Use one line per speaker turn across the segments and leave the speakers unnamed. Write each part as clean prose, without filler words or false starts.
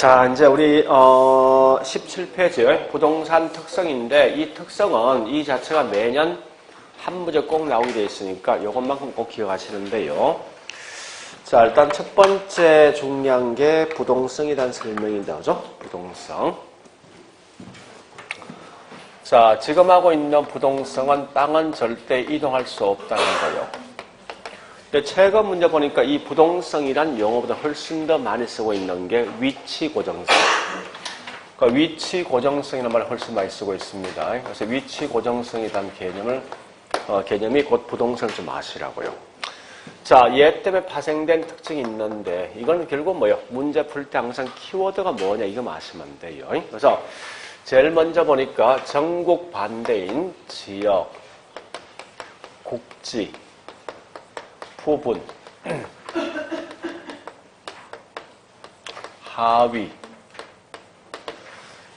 자, 이제 우리 17페이지 부동산 특성인데 이 특성은 이 자체가 매년 한 문제 꼭 나오게 되어 있으니까 이것만큼 꼭 기억하시는데요. 자, 일단 첫 번째 중요한 게 부동성에 대한 설명인데, 그죠? 부동성. 자, 지금 하고 있는 부동성은 땅은 절대 이동할 수 없다는 거예요. 근데 최근 문제 보니까 이 부동성이란 용어보다 훨씬 더 많이 쓰고 있는 게 위치 고정성. 그러니까 위치 고정성이라는 말을 훨씬 많이 쓰고 있습니다. 그래서 위치 고정성에 대한 개념이 곧 부동성을 좀 아시라고요. 자, 얘 때문에 파생된 특징이 있는데 이건 결국 뭐예요? 문제 풀 때 항상 키워드가 뭐냐 이거 아시면 돼요. 그래서 제일 먼저 보니까 전국 반대인 지역, 국지, 부분, 하위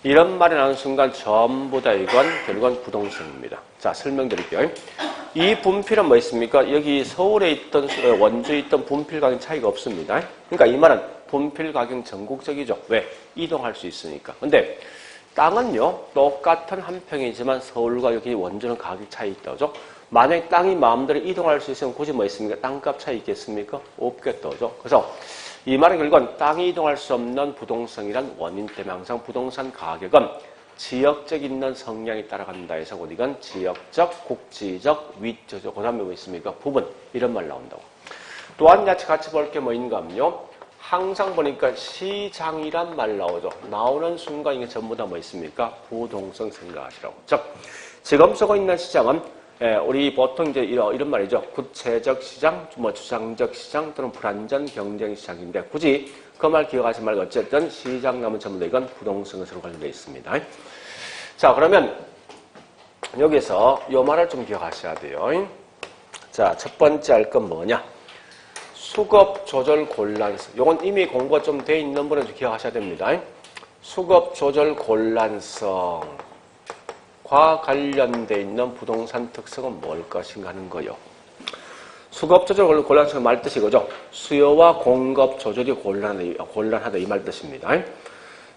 이런 말이 나오는 순간 전부 다 이건 결국은 부동성입니다. 자, 설명드릴게요. 이 분필은 뭐 있습니까? 여기 서울에 있던 원주에 있던 분필 가격 차이가 없습니다. 그러니까 이 말은 분필 가격 전국적이죠. 왜? 이동할 수 있으니까. 근데 땅은요 똑같은 한 평이지만 서울과 여기 원주는 가격 차이 있다죠. 만약에 땅이 마음대로 이동할 수 있으면 굳이 뭐 있습니까? 땅값 차이 있겠습니까? 없겠다죠. 그래서 이 말은 결국은 땅이 이동할 수 없는 부동성이란 원인 때문에 항상 부동산 가격은 지역적 있는 성향이 따라간다 해서 이건 지역적, 국지적, 위치적, 그 다음에 뭐 있습니까? 부분 이런 말 나온다고. 또한 같이 볼 게 뭐 있는가 하면요. 항상 보니까 시장이란 말 나오죠. 나오는 순간 이게 전부 다 뭐 있습니까? 부동성 생각하시라고. 즉, 지금 쓰고 있는 시장은 우리 보통 이제 이런 말이죠. 구체적 시장, 뭐 주장적 시장 또는 불안전 경쟁 시장인데 굳이 그 말 기억하지 말고 어쨌든 시장 나면 전부 다 이건 부동성에 서로 관련되어 있습니다. 자, 그러면 여기서 이 말을 좀 기억하셔야 돼요. 자, 첫 번째 할 건 뭐냐? 수급 조절 곤란성. 이건 이미 공부가 좀 돼 있는 분은 기억하셔야 됩니다. 수급 조절 곤란성과 관련돼 있는 부동산 특성은 뭘 것인가 하는 거요. 수급 조절 곤란성은 말 뜻이 그죠? 수요와 공급 조절이 곤란하다 이 말 뜻입니다.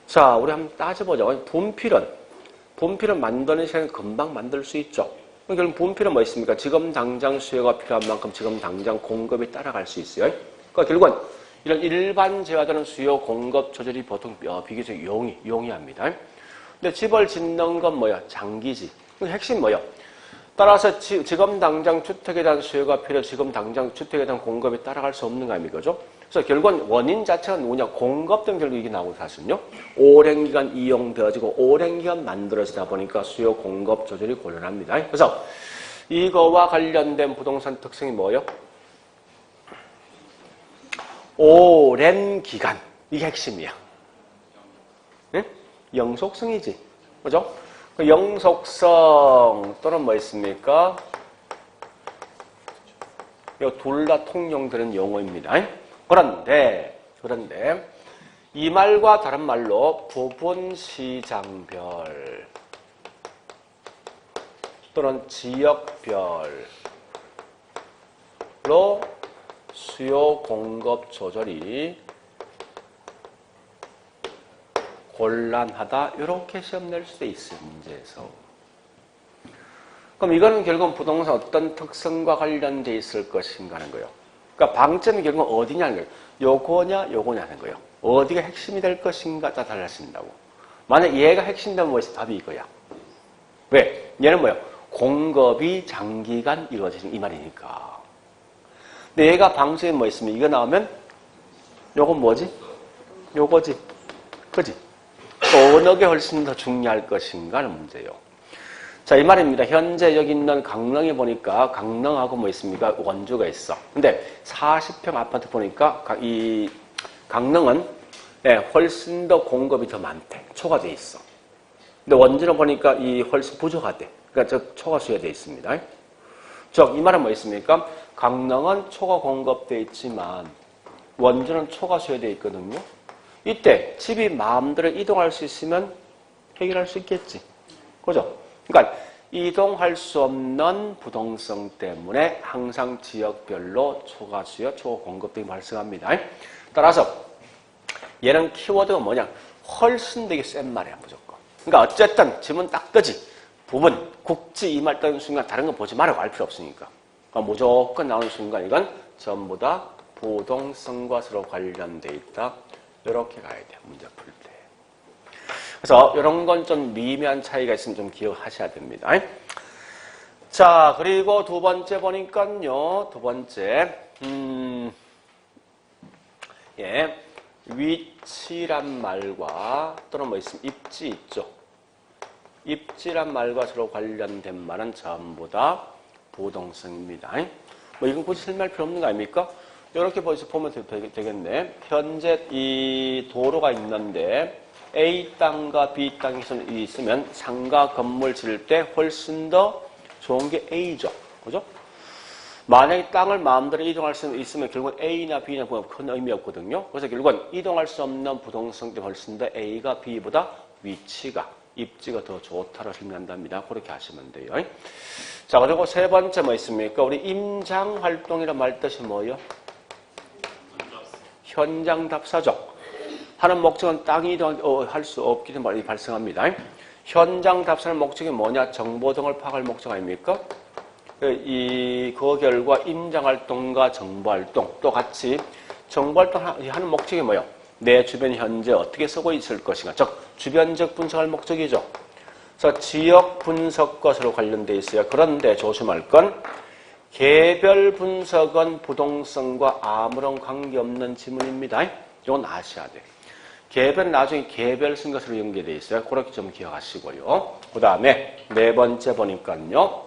자, 우리 한번 따져보죠. 분필은 만드는 시간에 금방 만들 수 있죠. 결국 분필은 뭐 있습니까? 지금 당장 수요가 필요한 만큼 지금 당장 공급이 따라갈 수 있어요. 그러니까 결국은 이런 일반 재화들은 수요 공급 조절이 보통 비교적 용이합니다. 근데 집을 짓는 건 뭐야? 장기지. 핵심 뭐야? 따라서 지금 당장 주택에 대한 수요가 필요, 지금 당장 주택에 대한 공급이 따라갈 수 없는 거 아닙니까? 그죠? 그래서 결국은 원인 자체가 뭐냐? 공급 때문에 결국 이게 나오고 사실은요. 오랜 기간 이용되어지고 오랜 기간 만들어지다 보니까 수요 공급 조절이 곤란합니다. 그래서 이거와 관련된 부동산 특성이 뭐예요? 오랜 기간. 이게 핵심이야. 네? 영속성이지. 그죠? 그 영속성 또는 뭐 있습니까? 이 둘 다 통용되는 용어입니다. 그런데 이 말과 다른 말로 부분 시장별 또는 지역별로 수요 공급 조절이 곤란하다 이렇게 시험 낼 수도 있어요. 문제에서. 그럼 이거는 결국은 부동산 어떤 특성과 관련돼 있을 것인가 하는 거예요. 그러니까 방점이 결국은 어디냐는 거예요. 요거냐 하는 거예요. 어디가 핵심이 될 것인가 다 달라진다고. 만약 얘가 핵심이면 뭐지? 답이 이거야. 왜? 얘는 뭐야? 공급이 장기간 이루어지는 이 말이니까. 근데 얘가 방점이 뭐 있으면 이거 나오면 요건 뭐지? 요거지. 그지? 어느 게 훨씬 더 중요할 것인가 하는 문제예요. 자, 이 말입니다. 현재 여기 있는 강릉에 보니까 강릉하고 뭐 있습니까? 원주가 있어. 근데 40평 아파트 보니까 이 강릉은 훨씬 더 공급이 더 많대. 초과돼 있어. 근데 원주는 보니까 이 훨씬 부족하대. 그러니까 초과 수요돼 있습니다. 즉, 이 말은 뭐 있습니까? 강릉은 초과 공급돼 있지만 원주는 초과 수요돼 있거든요. 이때 집이 마음대로 이동할 수 있으면 해결할 수 있겠지. 그죠? 그러니까 이동할 수 없는 부동성 때문에 항상 지역별로 초과 수요, 초과 공급 등이 발생합니다. 따라서 얘는 키워드가 뭐냐? 훨씬 되게 센 말이야, 무조건. 그러니까 어쨌든 지문 딱 뜨지. 부분, 국지 이 말 뜨는 순간 다른 거 보지 말라고 알 필요 없으니까. 그러니까 무조건 나오는 순간 이건 전부 다 부동성과 서로 관련돼 있다. 이렇게 가야 돼요, 문제 풀 때. 그래서 이런 건 좀 미미한 차이가 있으면 좀 기억하셔야 됩니다. 자, 그리고 두 번째 보니까요. 두 번째, 예, 위치란 말과 또는 뭐 있으면 입지 있죠. 입지란 말과 서로 관련된 말은 전부 다 부동성입니다. 뭐 이건 굳이 설명할 필요 없는 거 아닙니까? 이렇게 보면 되겠네. 현재 이 도로가 있는데 A 땅과 B 땅이 있으면 상가 건물 지을 때 훨씬 더 좋은 게 A죠. 그죠? 만약에 땅을 마음대로 이동할 수 있으면 결국은 A나 B나 큰 의미 없거든요. 그래서 결국은 이동할 수 없는 부동성 때문에 훨씬 더 A가 B보다 위치가, 입지가 더 좋다고 설명한답니다. 그렇게 하시면 돼요. 자, 그리고 세 번째 뭐 있습니까? 우리 임장 활동이란 말 뜻이 뭐예요? 현장 답사죠. 하는 목적은 땅이 이동할 수 없기 때문에 발생합니다. 현장 답사의 목적이 뭐냐? 정보 등을 파악할 목적 아닙니까? 그 결과 임장활동과 정보활동 또 같이 정보활동 하는 목적이 뭐예요? 내 주변 현재 어떻게 쓰고 있을 것인가. 즉 주변적 분석할 목적이죠. 그래서 지역 분석과 서로 관련되어 있어요. 그런데 조심할 건 개별 분석은 부동성과 아무런 관계없는 지문입니다. 이건 아셔야 돼요. 개별은 나중에 개별성 것으로 연계되어 있어요. 그렇게 좀 기억하시고요. 그 다음에 네 번째 보니까요.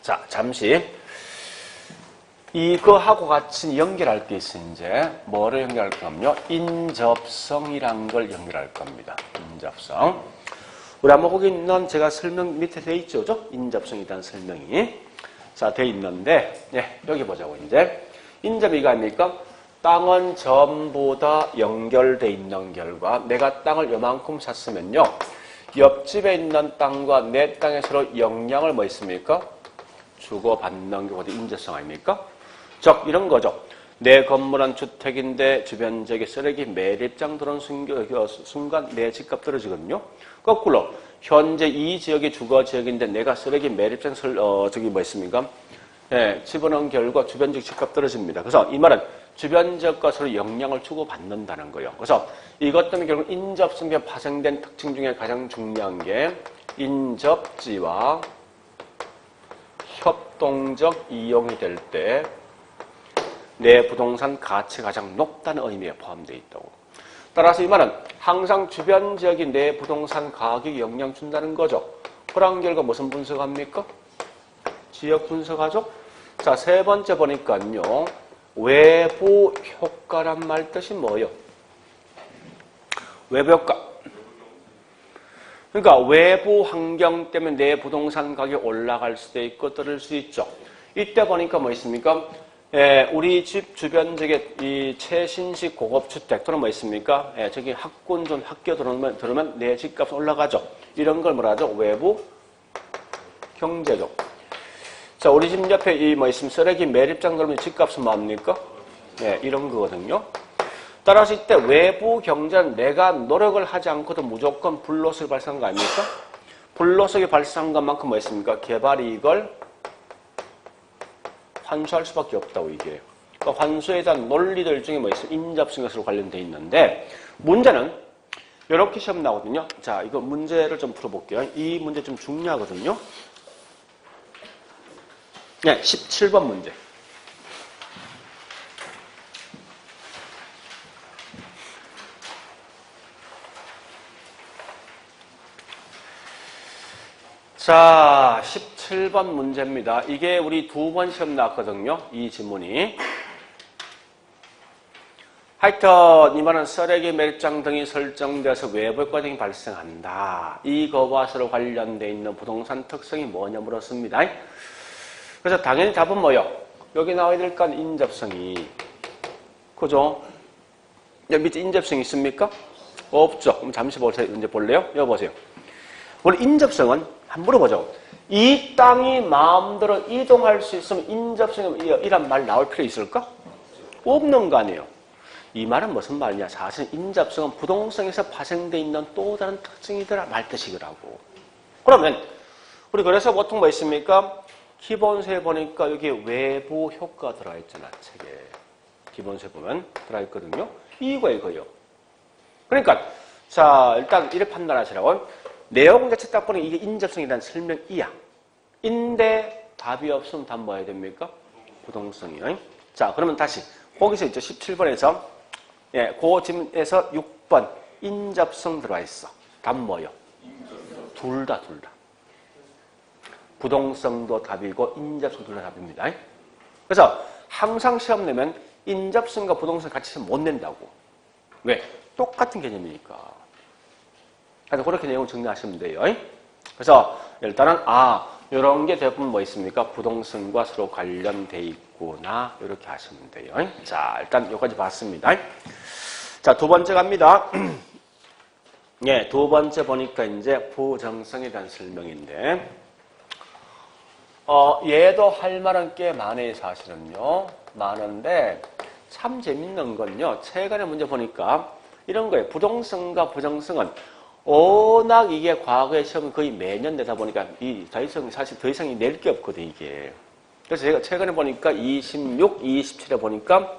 자, 잠시 이거하고 같이 연결할 게 있어요. 이제 뭐를 연결할 거냐면요. 인접성이란 걸 연결할 겁니다. 인접성. 우리 한번 거기 있는 제가 설명 밑에 돼 있죠. 그죠? 인접성이라는 설명이. 자, 돼 있는데, 네, 여기 보자고, 이제. 인접이 이거 아닙니까? 땅은 전부 다 연결돼 있는 결과, 내가 땅을 요만큼 샀으면요. 옆집에 있는 땅과 내 땅에 서로 영향을 뭐 있습니까? 주고받는 게 어디 인접성 아닙니까? 즉, 이런 거죠. 내 건물은 주택인데 주변 지역에 쓰레기 매립장 들어온 순간 내 집값 떨어지거든요. 거꾸로 현재 이 지역이 주거 지역인데 내가 쓰레기 매립장 저기 뭐 있습니까? 예, 집어넣은 결과 주변 지역 집값 떨어집니다. 그래서 이 말은 주변 지역과 서로 영향을 주고받는다는 거예요. 그래서 이것 때문에 결국 인접성에 파생된 특징 중에 가장 중요한 게 인접지와 협동적 이용이 될 때 내 부동산 가치가 가장 높다는 의미에 포함되어 있다고. 따라서 이 말은 항상 주변 지역이 내 부동산 가격에 영향 준다는 거죠. 그런 결과 무슨 분석합니까? 지역 분석하죠. 자, 세 번째 보니까요. 외부 효과란 말 뜻이 뭐예요? 외부 효과. 그러니까 외부 환경 때문에 내 부동산 가격이 올라갈 수도 있고 떨어질 수 있죠. 이때 보니까 뭐 있습니까? 예, 우리 집 주변 지역에 이 최신식 고급주택 또는 뭐 있습니까? 예, 저기 학군존 학교 들어오면 내 집값 올라가죠. 이런 걸 뭐라 하죠? 외부 경제적. 자, 우리 집 옆에 이 뭐 있으면 쓰레기 매립장 들어오면 집값은 뭡니까? 예, 이런 거거든요. 따라서 이때 외부 경제는 내가 노력을 하지 않고도 무조건 불로소득이 발생한 거 아닙니까? 불로소득이 발생한 것만큼 뭐 있습니까? 개발이 이걸 환수할 수밖에 없다고 이게. 그러니까 환수에 대한 논리들 중에 뭐 있어요? 인접성 것으로 관련되어 있는데 문제는 이렇게 시험 나오거든요. 자, 이거 문제를 좀 풀어볼게요. 이 문제 좀 중요하거든요. 네, 17번 문제. 자, 17번 문제입니다. 이게 우리 두 번 시험 나왔거든요. 이 지문이. 하여튼 이번은 쓰레기 매립장 등이 설정되어서 외부 효과 등이 발생한다. 이거와 서로 관련되어 있는 부동산 특성이 뭐냐 물었습니다. 그래서 당연히 답은 뭐예요? 여기 나와야 될 건 인접성이. 그죠? 여기 밑에 인접성이 있습니까? 없죠. 그럼 잠시 보세요. 이제 볼래요? 여기 보세요. 원래 인접성은 한번 물어보죠. 이 땅이 마음대로 이동할 수 있으면 인접성이란 말 나올 필요 있을까? 없는 거 아니에요. 이 말은 무슨 말이냐? 사실 인접성은 부동성에서 파생되어 있는 또 다른 특징이더라 말 뜻이더라고. 그러면 우리 그래서 보통 뭐 있습니까? 기본서에 보니까 여기 외부 효과 들어가 있잖아, 책에. 기본서에 보면 들어가 있거든요. 이거요. 그러니까 자 일단 이렇게 판단하시라고. 내용 자체 딱 보니 이게 인접성에 대한 설명이야. 인데 답이 없으면 답 뭐 해야 됩니까? 부동성이요. 자 그러면 다시 거기서 있죠. 17번에서 예, 그 질문에서 6번 인접성 들어와 있어. 답 뭐요? 둘 다. 부동성도 답이고 인접성 둘 다 답입니다. 그래서 항상 시험 내면 인접성과 부동성 같이 못 낸다고. 왜? 똑같은 개념이니까. 그래서 그렇게 내용 정리하시면 돼요. 그래서 일단은 이런 게 대부분 뭐 있습니까? 부동성과 서로 관련돼 있구나. 이렇게 하시면 돼요. 자, 일단 여기까지 봤습니다. 자, 두 번째 갑니다. 예, 두 번째 보니까 이제 부정성에 대한 설명인데, 얘도 할 말은 꽤 많아요, 사실은요. 많은데, 참 재밌는 건요. 최근에 문제 보니까 이런 거예요. 부동성과 부정성은 워낙 이게 과거의 시험이 거의 매년 내다 보니까 사실 더 이상 낼 게 없거든, 이게. 그래서 제가 최근에 보니까 26, 27에 보니까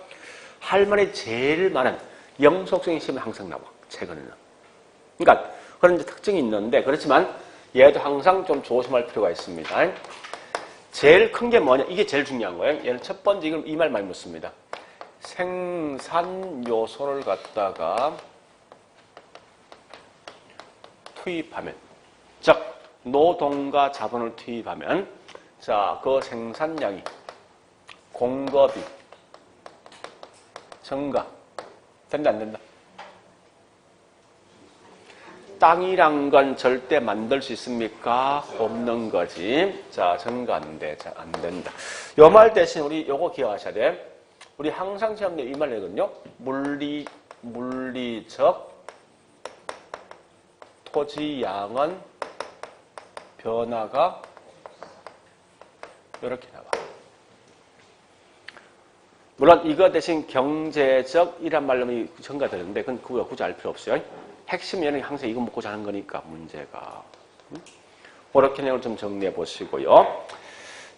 할 말이 제일 많은 영속성의 시험이 항상 나와, 최근에는. 그러니까 그런 특징이 있는데, 그렇지만 얘도 항상 좀 조심할 필요가 있습니다. 제일 큰 게 뭐냐? 이게 제일 중요한 거예요. 얘는 첫 번째, 이걸 이 말 많이 묻습니다. 생산 요소를 갖다가 투입하면, 즉 노동과 자본을 투입하면, 자, 그 생산량이 공급이 증가 된다 안 된다? 땅이란 건 절대 만들 수 있습니까? 없는 거지. 자, 증가 안 돼. 자, 안 된다. 요 말 대신 우리 요거 기억하셔야 돼. 우리 항상 시험에 이 말 내거든요. 물리적 토지양은 변화가 이렇게 나와. 물론 이거 대신 경제적이란 말로 증가되는데 그건 그거 굳이 알 필요 없어요. 핵심 얘는 항상 이거 먹고 자는 거니까 문제가. 그렇게 내용을 좀 정리해 보시고요.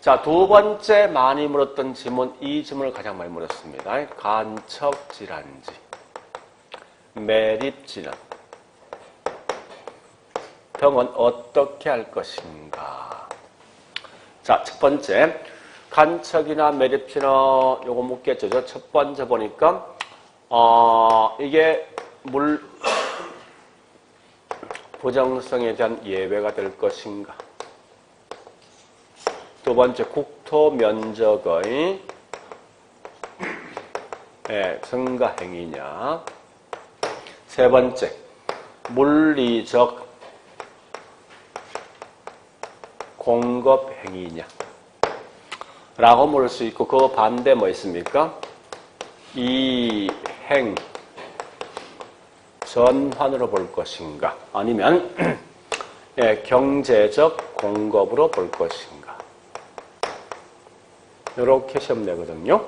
자, 두 번째 많이 물었던 질문, 이 질문을 가장 많이 물었습니다. 간척질환지, 매립질환 등은 어떻게 할 것인가? 자, 첫 번째, 간척이나 매립질환 요거 묻겠죠. 첫 번째 보니까 이게 부정성에 대한 예외가 될 것인가? 두 번째, 국토 면적의 증가 행위냐? 세 번째, 물리적 공급 행위냐? 라고 물을 수 있고, 그 반대 뭐 있습니까? 이행 전환으로 볼 것인가? 아니면 경제적 공급으로 볼 것인가? 이렇게 시험 내거든요.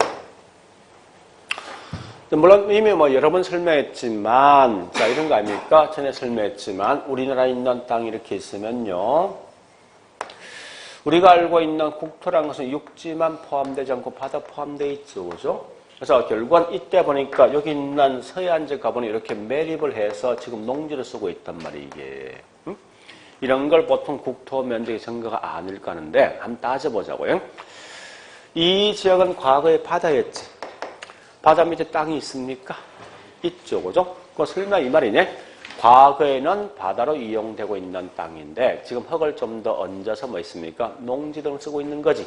물론 이미 뭐 여러 번 설명했지만, 자, 이런 거 아닙니까? 전에 설명했지만, 우리나라에 있는 땅이 이렇게 있으면요. 우리가 알고 있는 국토라는 것은 육지만 포함되지 않고 바다 포함되어 있죠. 그죠? 그래서 결국은 이때 보니까 여기 있는 서해안 지역 가보니 이렇게 매립을 해서 지금 농지를 쓰고 있단 말이에요, 이게. 응? 이런 걸 보통 국토 면적의 증가가 아닐까 하는데, 한번 따져보자고요. 이 지역은 과거에 바다였지. 바다 밑에 땅이 있습니까? 있죠, 그죠? 그 설마 이 말이네. 과거에는 바다로 이용되고 있는 땅인데 지금 흙을 좀 더 얹어서 뭐 있습니까? 농지 등을 쓰고 있는 거지.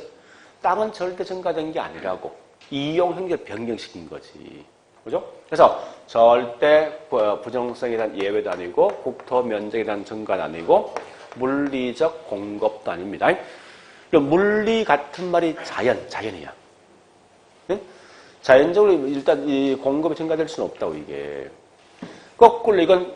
땅은 절대 증가된 게 아니라고. 이용 행위를 변경시킨 거지. 그죠? 그래서 절대 부정성에 대한 예외도 아니고 국토 면적에 대한 증가도 아니고 물리적 공급도 아닙니다. 물리 같은 말이 자연이야. 네? 자연적으로 일단 이 공급이 증가될 수는 없다고 이게. 거꾸로 이건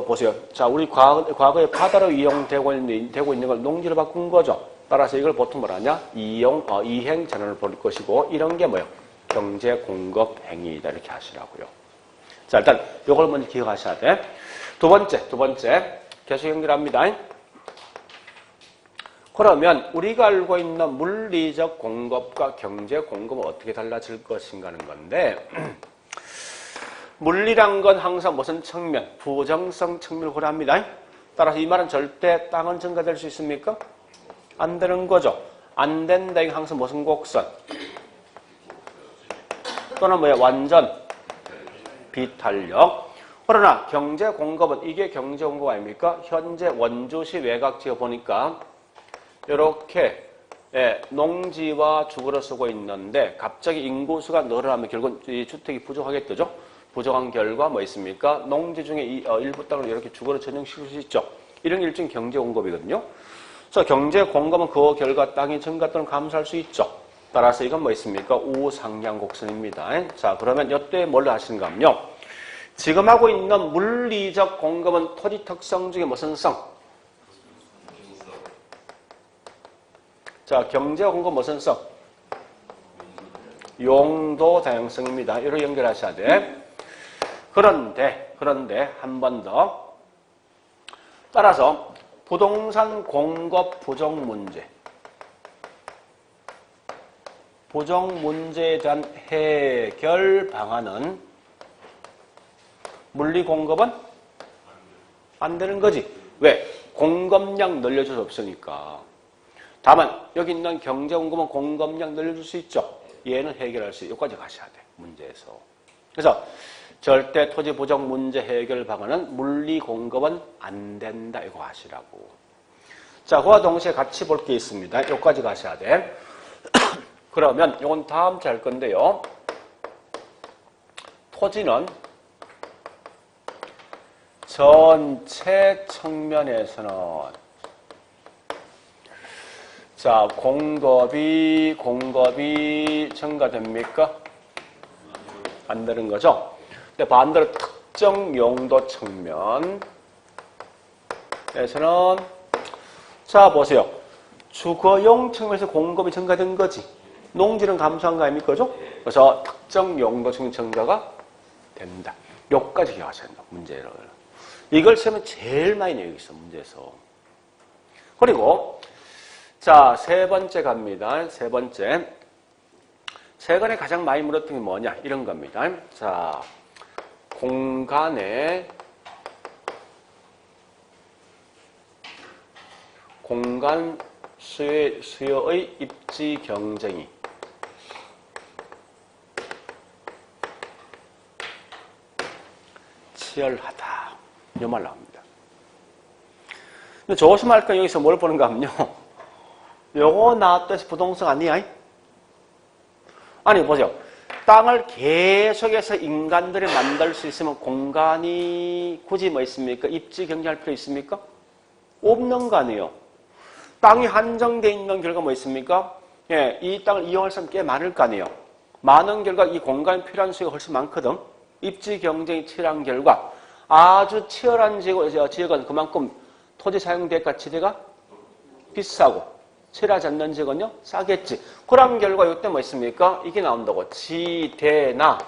보세요. 자, 우리 과거에 바다로 이용되고 있는 걸 농지로 바꾼 거죠. 따라서 이걸 보통 뭐라냐? 이행 전환을 볼 것이고 이런 게 뭐예요? 경제 공급 행위이다 이렇게 하시라고요. 자, 일단 요걸 먼저 기억하셔야 돼. 두 번째. 계속 연결합니다. 그러면 우리가 알고 있는 물리적 공급과 경제 공급은 어떻게 달라질 것인가 하는 건데 물리란 건 항상 무슨 측면? 부정성 측면을 고려합니다. 따라서 이 말은 절대 땅은 증가될 수 있습니까? 안 되는 거죠. 안 된다. 이게 항상 무슨 곡선? 또는 뭐야? 완전 비탄력. 그러나 경제 공급은 이게 경제 공급 아닙니까? 현재 원주시 외곽지에 보니까 이렇게 농지와 주거를 쓰고 있는데 갑자기 인구수가 늘어나면 결국은 이 주택이 부족하겠죠. 부족한 결과 뭐 있습니까? 농지 중에 일부 땅을 이렇게 주거로 전용시킬 수 있죠. 이런 게 일종의 경제 공급이거든요. 그래서 경제 공급은 그 결과 땅이 증가 또는 감소할 수 있죠. 따라서 이건 뭐 있습니까? 우상향 곡선입니다. 자, 그러면 이때 뭘 하시는가 하면요. 지금 하고 있는 물리적 공급은 토지 특성 중에 무슨 성? 자, 경제 공급 무슨 성? 용도 다양성입니다. 이렇게 연결하셔야 돼. 그런데 한 번 더. 따라서 부동산 공급 부족 문제. 부족 문제에 대한 해결 방안은 물리 공급은 안 되는 거지. 왜? 공급량 늘려줄 수 없으니까. 다만 여기 있는 경제 공급은 공급량 늘려줄 수 있죠. 얘는 해결할 수 있고 여기까지 가셔야 돼. 문제에서. 그래서 절대 토지 부족 문제 해결 방안은 물리 공급은 안 된다. 이거 아시라고. 자, 그와 동시에 같이 볼 게 있습니다. 여기까지 가셔야 돼. 그러면 이건 다음 주에 할 건데요. 토지는 전체 측면에서는 자, 공급이 증가됩니까? 안 되는 거죠? 근데 반대로 특정 용도 측면에서는 자, 보세요. 주거용 측면에서 공급이 증가된 거지. 농지는 감소한 거 아닙니까? 그죠? 그래서 특정 용도 측면 증가가 된다. 여기까지 기억하셔야 된다. 문제를. 이걸 쓰면 제일 많이 내고 있어. 문제에서. 그리고 자, 세 번째 갑니다. 세 번째. 최근에 가장 많이 물었던 게 뭐냐? 이런 겁니다. 자, 공간 수요의 입지 경쟁이 치열하다. 이 말 나옵니다. 근데 조심할 건 여기서 뭘 보는가 하면요. 요거 나왔듯이 부동산 아니야? 아니, 보세요. 땅을 계속해서 인간들이 만들 수 있으면 공간이 굳이 뭐 있습니까? 입지 경쟁할 필요 있습니까? 없는 거 아니에요. 땅이 한정되어 있는 결과 뭐 있습니까? 예, 이 땅을 이용할 사람 꽤 많을 거 아니에요. 많은 결과 이 공간이 필요한 수가 훨씬 많거든. 입지 경쟁이 치열한 결과 아주 치열한 지역은 그만큼 토지 사용 대가 지대가 비싸고 치열하지 않는 지역은요 싸겠지. 그런 결과 이때 뭐 있습니까? 이게 나온다고. 지대나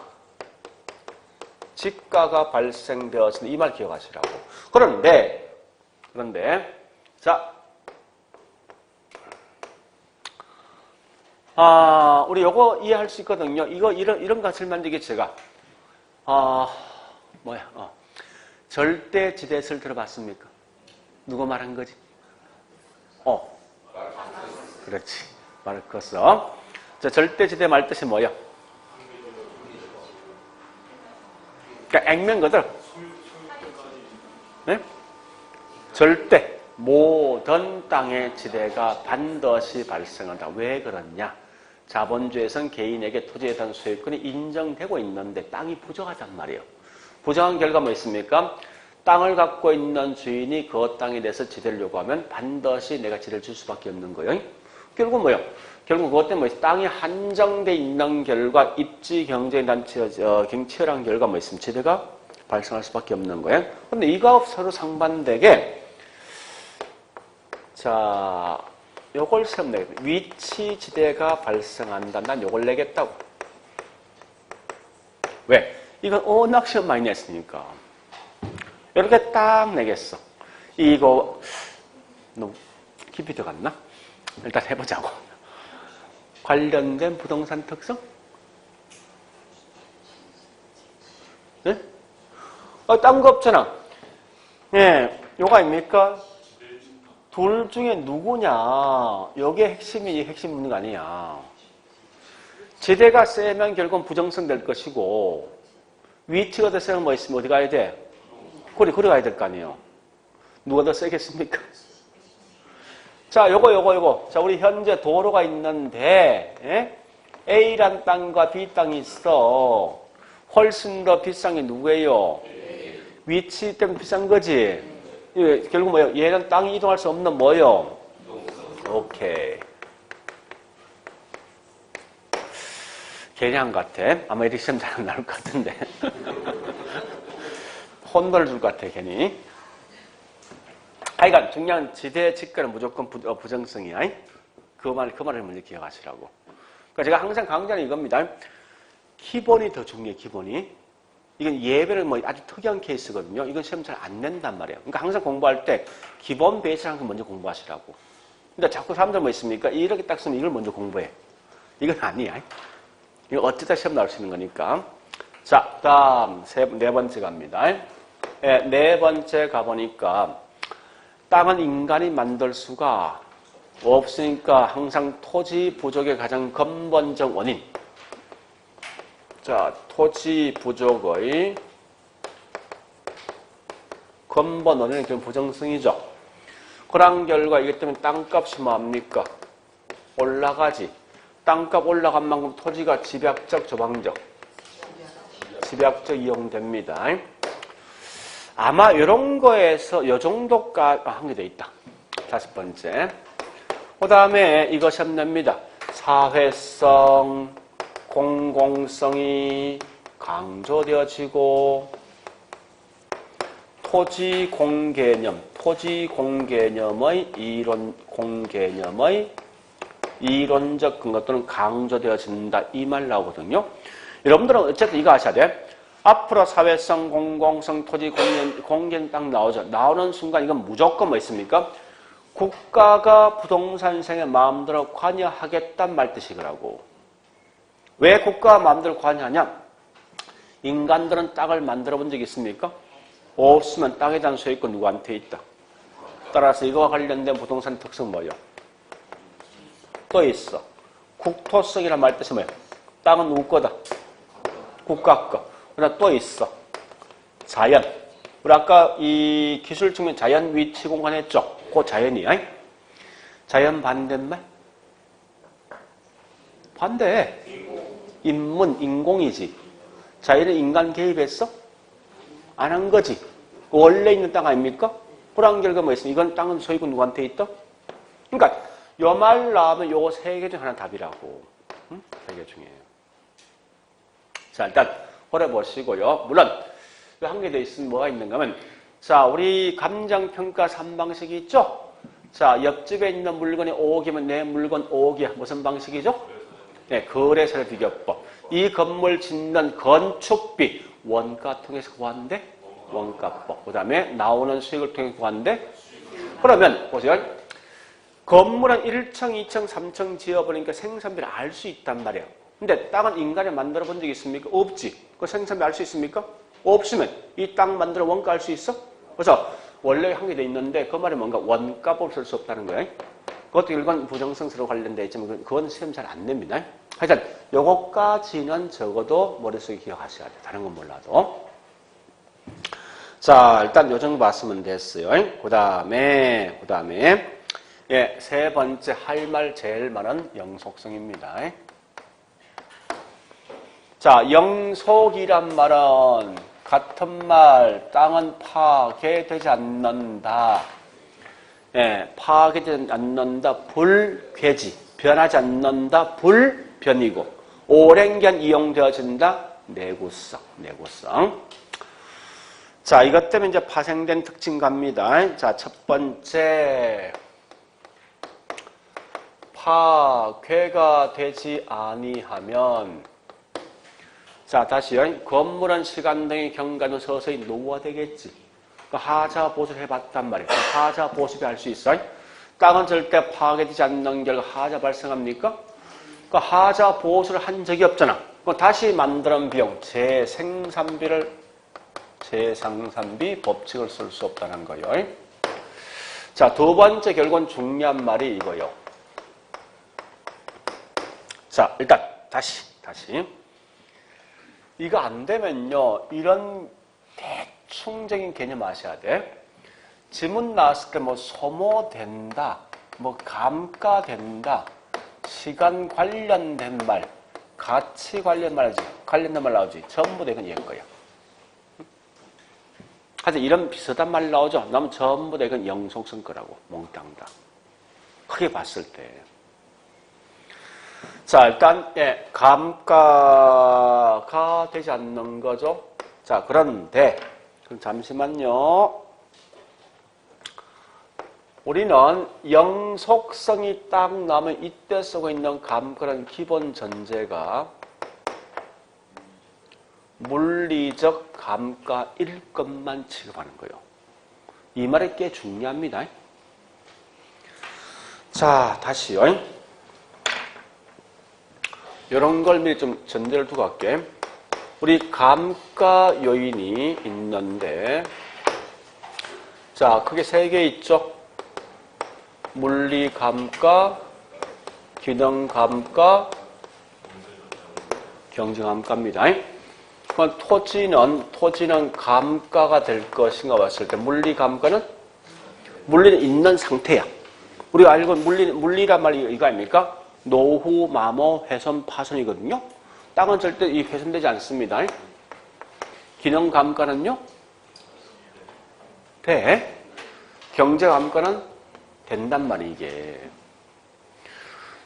지가가 발생되었으니 이 말 기억하시라고. 그런데 자, 우리 요거 이해할 수 있거든요. 이런 것을 만들게 제가 절대지대를 들어봤습니까? 누가 말한 거지? 그렇지. 마르크스. 자, 절대지대 말 뜻이 뭐야? 그러니까 액면거든. 네? 절대 모든 땅의 지대가 반드시 발생한다. 왜 그러냐? 자본주의에선 개인에게 토지에 대한 소유권이 인정되고 있는데 땅이 부족하단 말이에요. 부족한 결과 뭐 있습니까? 땅을 갖고 있는 주인이 그 땅에 대해서 지대를 요구하면 반드시 내가 지대를 줄 수밖에 없는 거예요. 결국 뭐요? 결국 그것 때문에 땅이 한정돼 있는 결과 입지 경쟁에 대한 치열한 결과 뭐 있습니까? 지대가 발생할 수밖에 없는 거예요. 그런데 이거 서로 상반되게 자, 요걸 시험 내겠다. 위치 지대가 발생한다. 난 요걸 내겠다고. 왜? 이건 워낙 시험 많이 냈으니까. 이렇게 딱 내겠어. 이거 너무 깊이 들어갔나? 일단 해보자고. 관련된 부동산 특성? 네? 딴 거 없잖아. 예, 요거 아닙니까? 둘 중에 누구냐? 요게 핵심이 핵심 묻는 거 아니야. 지대가 세면 결국은 부정성 될 것이고, 위치가 더 세면 뭐 있으면 어디 가야 돼? 거리 가야 될 거 아니에요. 누가 더 세겠습니까? 자, 요거. 자, 우리 현재 도로가 있는데, 예? A란 땅과 B 땅이 있어. 훨씬 더 비싼 게 누구예요? 위치 때문에 비싼 거지? 결국 뭐예요? 얘는 땅이 이동할 수 없는 뭐예요? 오케이. 괜히 한 것 같아. 아마 이렇게 시험 잘 안 나올 것 같은데. 혼돈을 줄 것 같아, 괜히. 하여간 중요한 지대 직거는 무조건 부정성이야. 그 말을 먼저 기억하시라고. 그러니까 제가 항상 강조하는 이겁니다. 기본이 더 중요해, 기본이. 이건 예배는 뭐 아주 특이한 케이스거든요. 이건 시험 잘 안 낸단 말이에요. 그러니까 항상 공부할 때 기본 베이스를 항상 먼저 공부하시라고. 근데 자꾸 사람들 뭐 있습니까? 이렇게 딱 쓰면 이걸 먼저 공부해. 이건 아니야. 이거 어쩌다 시험 나올 수 있는 거니까. 자, 다음 네 번째 갑니다. 네 번째 가보니까 땅은 인간이 만들 수가 없으니까 항상 토지 부족의 가장 근본적 원인. 자, 토지 부족의 근본 원인은 좀 부정성이죠. 그런 결과 이것 때문에 땅값이 뭐합니까? 올라가지. 땅값 올라간 만큼 토지가 집약적, 조방적. 집약적 이용됩니다. 아마 이런 거에서 이 정도까지 한 게 돼 있다. 다섯 번째. 그 다음에 이것이 냅니다. 사회성, 공공성이 강조되어지고 토지 공개념의 이론적 근거 또는 강조되어진다. 이 말 나오거든요. 여러분들은 어쨌든 이거 아셔야 돼. 앞으로 사회성, 공공성, 토지 공개는 딱 나오죠. 나오는 순간 이건 무조건 뭐 있습니까? 국가가 부동산 시장에 마음대로 관여하겠단 말 뜻이더라고. 왜 국가가 마음대로 관여하냐? 인간들은 땅을 만들어 본 적이 있습니까? 없으면 땅에 대한 소유권 누구한테 있다. 따라서 이거와 관련된 부동산 특성 뭐예요? 또 있어. 국토성이란 말 뜻이 뭐예요? 땅은 누구 거다? 국가 거. 그러나 또 있어. 자연. 우리 아까 이 기술 측면 자연 위치 공간 했죠? 그 자연이야. 자연 반대말? 반대. 인문, 인공이지. 자연은 인간 개입했어? 안 한 거지. 원래 있는 땅 아닙니까? 그런 결과 뭐 있어? 이건 땅은 소유권 누구한테 있다? 그러니까 요 말 나오면 요거 세 개 중 하나 답이라고. 응? 세 개 중에. 자, 일단 오래 보시고요. 물론 한 개 더 있으면 뭐가 있는가 하면 자, 우리 감정평가 3방식이 있죠? 자, 옆집에 있는 물건이 5억이면 내 물건 5억이야. 무슨 방식이죠? 네, 거래세 비교법. 이 건물 짓는 건축비 원가 통해서 구한대? 원가법. 그 다음에 나오는 수익을 통해 구한대? 그러면 보세요. 건물은 1층, 2층, 3층 지어보니까 생산비를 알 수 있단 말이에요. 근데 땅은 인간이 만들어 본 적이 있습니까? 없지. 그 생산비 알 수 있습니까? 없으면 이 땅 만들어 원가 알 수 있어? 그래서 원래 한 개 돼 있는데 그 말이 뭔가 원가법을 쓸 수 없다는 거예요. 그것도 일반 부정성스러워 관련돼 있지만 그건 시험 잘 안 냅니다. 하여튼 요거까지는 적어도 머릿속에 기억하셔야 돼요. 다른 건 몰라도. 자, 일단 요 정도 봤으면 됐어요. 그 다음에 예, 세 번째 할 말 제일 많은 영속성입니다. 자, 영속이란 말은 같은 말, 땅은 파괴되지 않는다. 예, 파괴되지 않는다. 불괴지. 변하지 않는다. 불변이고. 오랜 기간 이용되어진다. 내구성. 자, 이것 때문에 이제 파생된 특징 갑니다. 자, 첫 번째. 파괴가 되지 아니하면 자, 다시요. 건물은 시간 등의 경과는 서서히 노후화되겠지. 그 하자 보수를 해봤단 말이에요. 그 하자 보수비 할 수 있어. 땅은 절대 파괴되지 않는 결과 하자 발생합니까? 그 하자 보수를 한 적이 없잖아. 그 다시 만드는 비용, 재생산비 법칙을 쓸 수 없다는 거예요. 자, 두 번째 결국은 중요한 말이 이거요. 자, 일단 다시. 이거 안 되면요, 이런 대충적인 개념 아셔야 돼. 지문 나왔을 때 뭐 소모된다, 뭐 감가된다, 시간 관련된 말, 가치 관련된 말 나오지. 전부 다 이건 얘인 거야. 하여튼 이런 비슷한 말 나오죠. 그러면 전부 다 이건 영속성 거라고. 몽땅 다. 크게 봤을 때. 자, 일단 감가가 되지 않는 거죠. 자, 그런데 그럼 잠시만요. 우리는 영속성이 딱 나면 이때 쓰고 있는 감가라는 기본 전제가 물리적 감가일 것만 취급하는 거예요. 이 말이 꽤 중요합니다. 자, 다시요. 이런 걸 미리 좀 전제를 두고 갈게. 우리 감가 요인이 있는데, 자, 크게 세 개 있죠? 물리 감가, 기능 감가, 경제 감가입니다. 그럼 토지는 감가가 될 것인가 봤을 때, 물리는 있는 상태야. 우리가 알고 물리란 말이 이거 아닙니까? 노후, 마모, 훼손, 파손이거든요. 땅은 절대 훼손되지 않습니다. 기능 감가는요? 돼. 경제 감가는 된단 말이에요, 이게.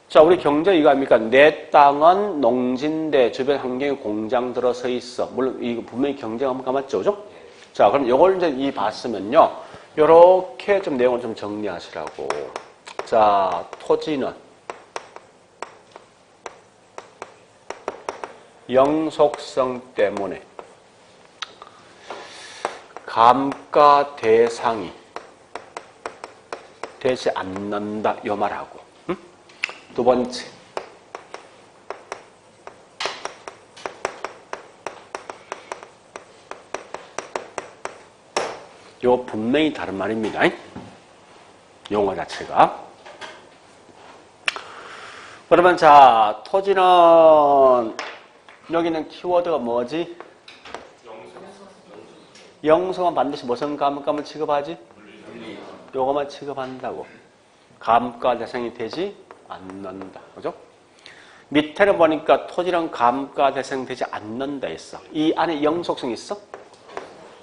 자, 우리 경제 이거 아닙니까? 내 땅은 농진대, 주변 환경에 공장 들어서 있어. 물론, 이거 분명히 경제 감가 맞죠? 그죠? 자, 그럼 이걸 이제 봤으면요. 요렇게 좀 내용을 좀 정리하시라고. 자, 토지는 영속성 때문에 감가 대상이 되지 않는다. 요 말하고. 응? 두 번째. 요 분명히 다른 말입니다. 용어 자체가. 그러면 자, 토지는 여기는 키워드가 뭐지? 영속은 반드시 무슨 감가만 취급하지? 요거만 취급한다고. 감가 대상이 되지 않는다. 그죠? 밑에는 보니까 토지는 감가 대상이 되지 않는다 했어. 이 안에 영속성이 있어?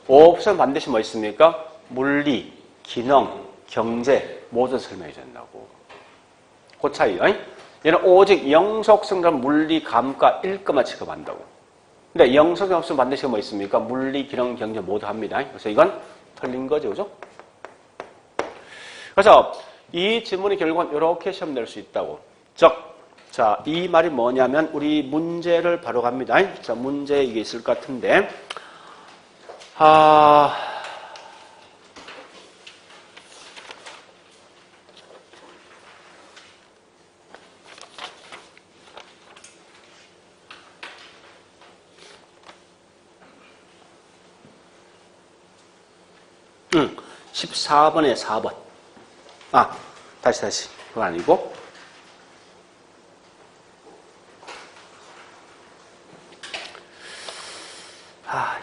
옵션 반드시 뭐 있습니까? 물리, 기능, 경제 모두 설명해 준다고. 그 차이. 얘는 오직 영속성은 물리, 감가일 것만 취급한다고. 근데 영속이 없으면 반드시 뭐 있습니까? 물리, 기능, 경제 모두 합니다. 그래서 이건 틀린 거죠. 그죠? 그래서 이 지문이 결국은 이렇게 시험 낼 수 있다고. 즉, 자, 이 말이 뭐냐면 우리 문제를 바로 갑니다. 자, 문제 이게 있을 것 같은데. 응, 14번에 4번. 다시. 그거 아니고.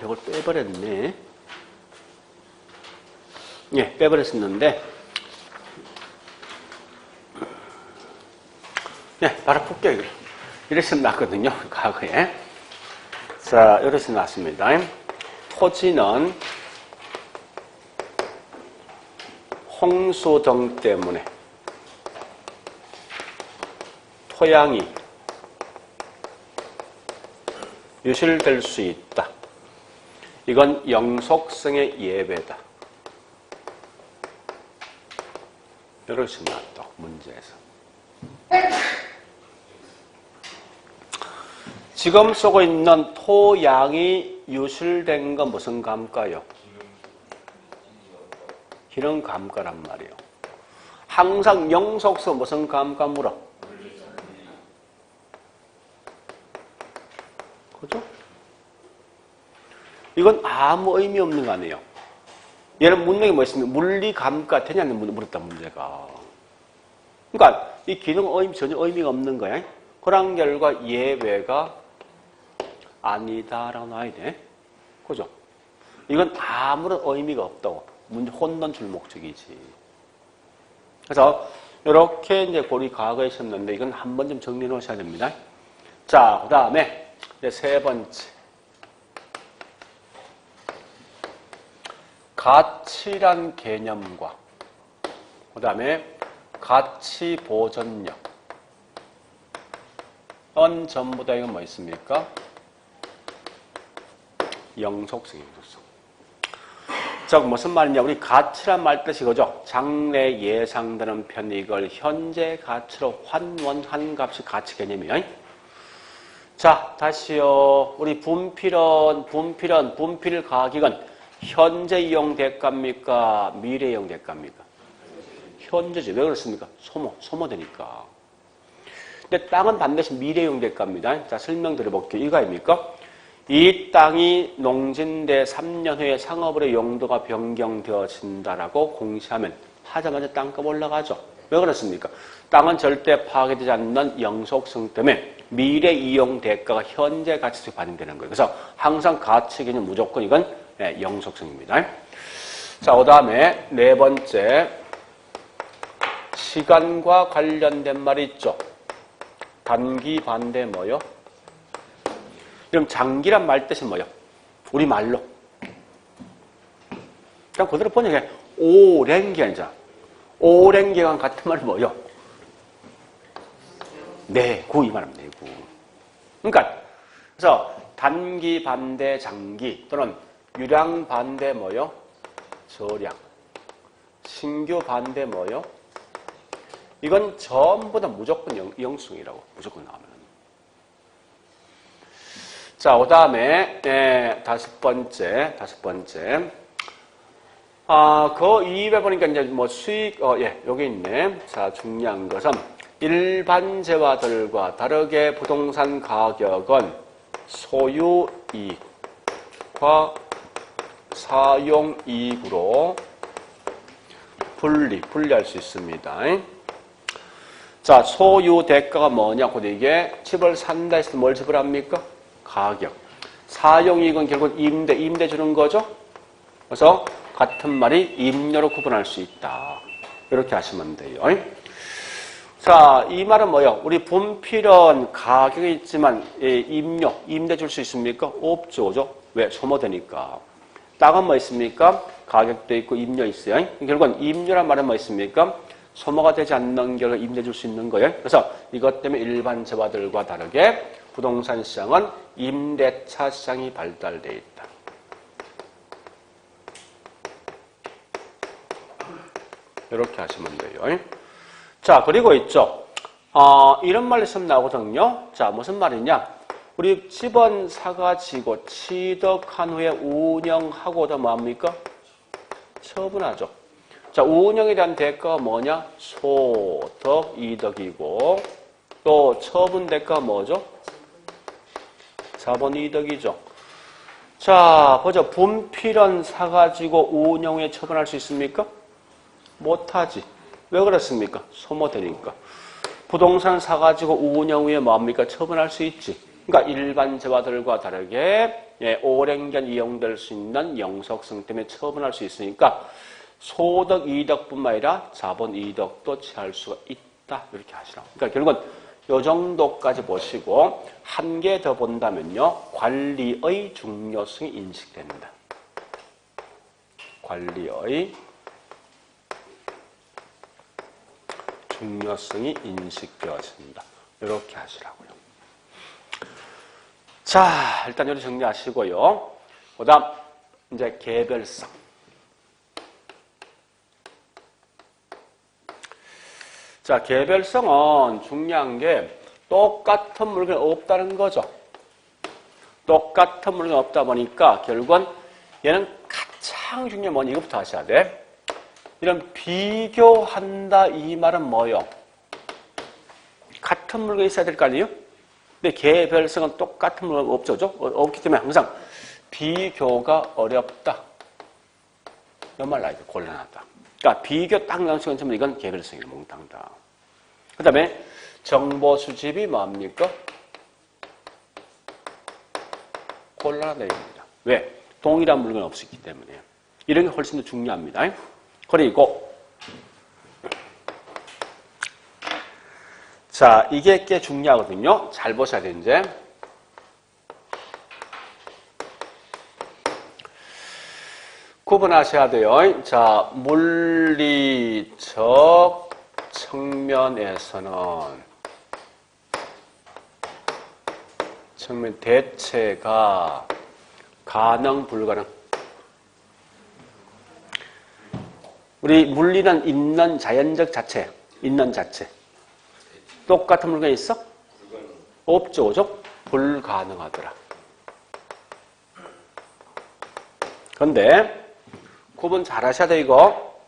이걸 빼버렸네. 예, 빼버렸었는데. 예, 바로 풀게요, 이걸. 이래서 났거든요, 과거에. 자, 이래서 났습니다. 토지는 홍수 등 때문에 토양이 유실될 수 있다. 이건 영속성의 예배다. 이렇게 나왔다, 문제에서. 지금 쓰고 있는 토양이 유실된 건 무슨 감가요? 기능 감가란 말이에요. 항상 영속성 무슨 감가 물어? 그죠? 이건 아무 의미 없는 거 아니에요. 얘는 묻는 게 뭐 있습니까? 물리 감가 되냐는 물었다, 문제가. 그러니까 이 기능 전혀 의미가 없는 거야. 그런 결과 예외가 아니다라고 나와야 돼. 그죠? 이건 아무런 의미가 없다고. 혼돈 줄 목적이지. 그래서 이렇게 이제 고리 과거에 있었는데 이건 한 번 좀 정리해 놓으셔야 됩니다. 자, 그 다음에 이제 세 번째. 가치란 개념과 그 다음에 가치 보존력. 전부 다 이건 뭐 있습니까? 영속성이에요. 즉 무슨 말이냐? 우리 가치란 말 뜻이 그죠? 장래 예상되는 편익을 현재 가치로 환원한 값이 가치 개념이에요. 자, 다시요. 우리 분필 가격은 현재 이용 대가입니까? 미래 이용 대가입니까? 현재지. 왜 그렇습니까? 소모되니까. 근데 땅은 반드시 미래 이용 대가입니다. 자, 설명드려볼게요. 이거입니까? 이 땅이 농진돼 3년 후에 상업으로 용도가 변경되어진다라고 공시하면 하자마자 땅값 올라가죠. 왜 그렇습니까? 땅은 절대 파괴되지 않는 영속성 때문에 미래 이용 대가가 현재 가치로 반영되는 거예요. 그래서 항상 가치 개념 무조건 이건 영속성입니다. 자, 그 다음에 네 번째. 시간과 관련된 말이 있죠. 단기 반대 뭐요? 그럼 장기란 말 뜻이 뭐요? 우리 말로. 그냥 그대로 번역해. 오랜 기간이잖아. 오랜 기간 같은 말이 뭐요? 내구 이 말입니다. 내구. 그러니까 그래서 단기 반대 장기 또는 유량 반대 뭐요? 저량. 신규 반대 뭐요? 이건 전부 다 무조건 영수성이라고 무조건 나오면. 자, 그 다음에, 다섯 번째. 그 이후에 보니까 이제 뭐 수익, 여기 있네. 자, 중요한 것은 일반 재화들과 다르게 부동산 가격은 소유이익과 사용이익으로 분리할 수 있습니다. 자, 소유 대가가 뭐냐? 곧 이게 집을 산다 했을 때 뭘 지불합니까? 가격. 사용이익은 결국 임대 주는 거죠? 그래서 같은 말이 임료로 구분할 수 있다. 이렇게 하시면 돼요. 자, 이 말은 뭐예요? 우리 분필은 가격이 있지만 임대 줄 수 있습니까? 없죠. 그죠? 왜? 소모되니까. 땅은 뭐 있습니까? 가격도 있고 임료 있어요. 결국은 임료란 말은 뭐 있습니까? 소모가 되지 않는 결과 임대 줄 수 있는 거예요. 그래서 이것 때문에 일반 재화들과 다르게 부동산 시장은 임대차 시장이 발달되어 있다. 이렇게 하시면 돼요. 자, 그리고 있죠. 이런 말이 있으면 나오거든요. 자, 무슨 말이냐? 우리 집은 사가지고 취득한 후에 운영하고도 뭐합니까? 처분하죠. 자, 운영에 대한 대가가 뭐냐? 소득, 이득이고 또 처분 대가가 뭐죠? 자본 이득이죠. 자, 보죠. 분필은 사가지고 운영 후에 처분할 수 있습니까? 못하지. 왜 그렇습니까? 소모되니까. 부동산 사가지고 운영 후에 뭐합니까? 처분할 수 있지. 그러니까 일반 재화들과 다르게 오랜 기간 이용될 수 있는 영속성 때문에 처분할 수 있으니까 소득 이득뿐만 아니라 자본 이득도 취할 수가 있다. 이렇게 하시라고. 그러니까 결국은 이 정도까지 보시고 한 개 더 본다면요. 관리의 중요성이 인식된다. 관리의 중요성이 인식되어진다. 이렇게 하시라고요. 자, 일단 여기 정리하시고요. 그 다음 이제 개별성. 자, 개별성은 중요한 게 똑같은 물건이 없다는 거죠. 똑같은 물건이 없다 보니까 결국은 얘는 가장 중요한 건 이것부터 하셔야 돼. 이런 비교한다 이 말은 뭐요? 같은 물건이 있어야 될 거 아니에요? 근데 개별성은 똑같은 물건 없죠. 없기 때문에 항상 비교가 어렵다. 이 말 나와요. 곤란하다. 그러니까 비교 딱 나온 순간 전부 이건 개별성이 몽땅다. 그 다음에 정보 수집이 뭐합니까? 곤란하다 이겁니다. 왜? 동일한 물건이 없었기 때문에. 이런 게 훨씬 더 중요합니다. 그리고 자, 이게 꽤 중요하거든요. 잘 보셔야 돼, 이제. 구분하셔야 돼요. 자, 물리적 측면 대체가 가능, 불가능. 우리 물리는 있는 자연적 자체, 있는 자체. 똑같은 물건이 있어? 없죠, 그죠? 불가능하더라. 그런데 구분 잘 하셔야 돼, 이거.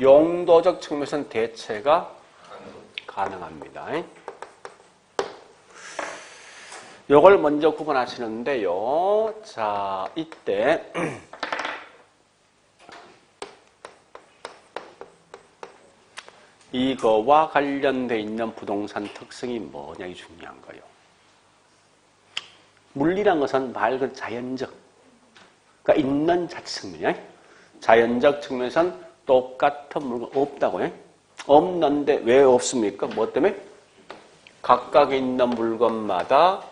용도적 측면에서는 대체가 가능합니다. 요걸 먼저 구분하시는데요. 자, 이때 이거와 관련되어 있는 부동산 특성이 뭐냐 이 중요한 거예요. 물리란 것은 말 그대로 자연적, 그러니까 있는 자체 측면이야. 자연적 측면에서는 똑같은 물건 없다고요. 없는데 왜 없습니까? 뭐 때문에? 각각 있는 물건마다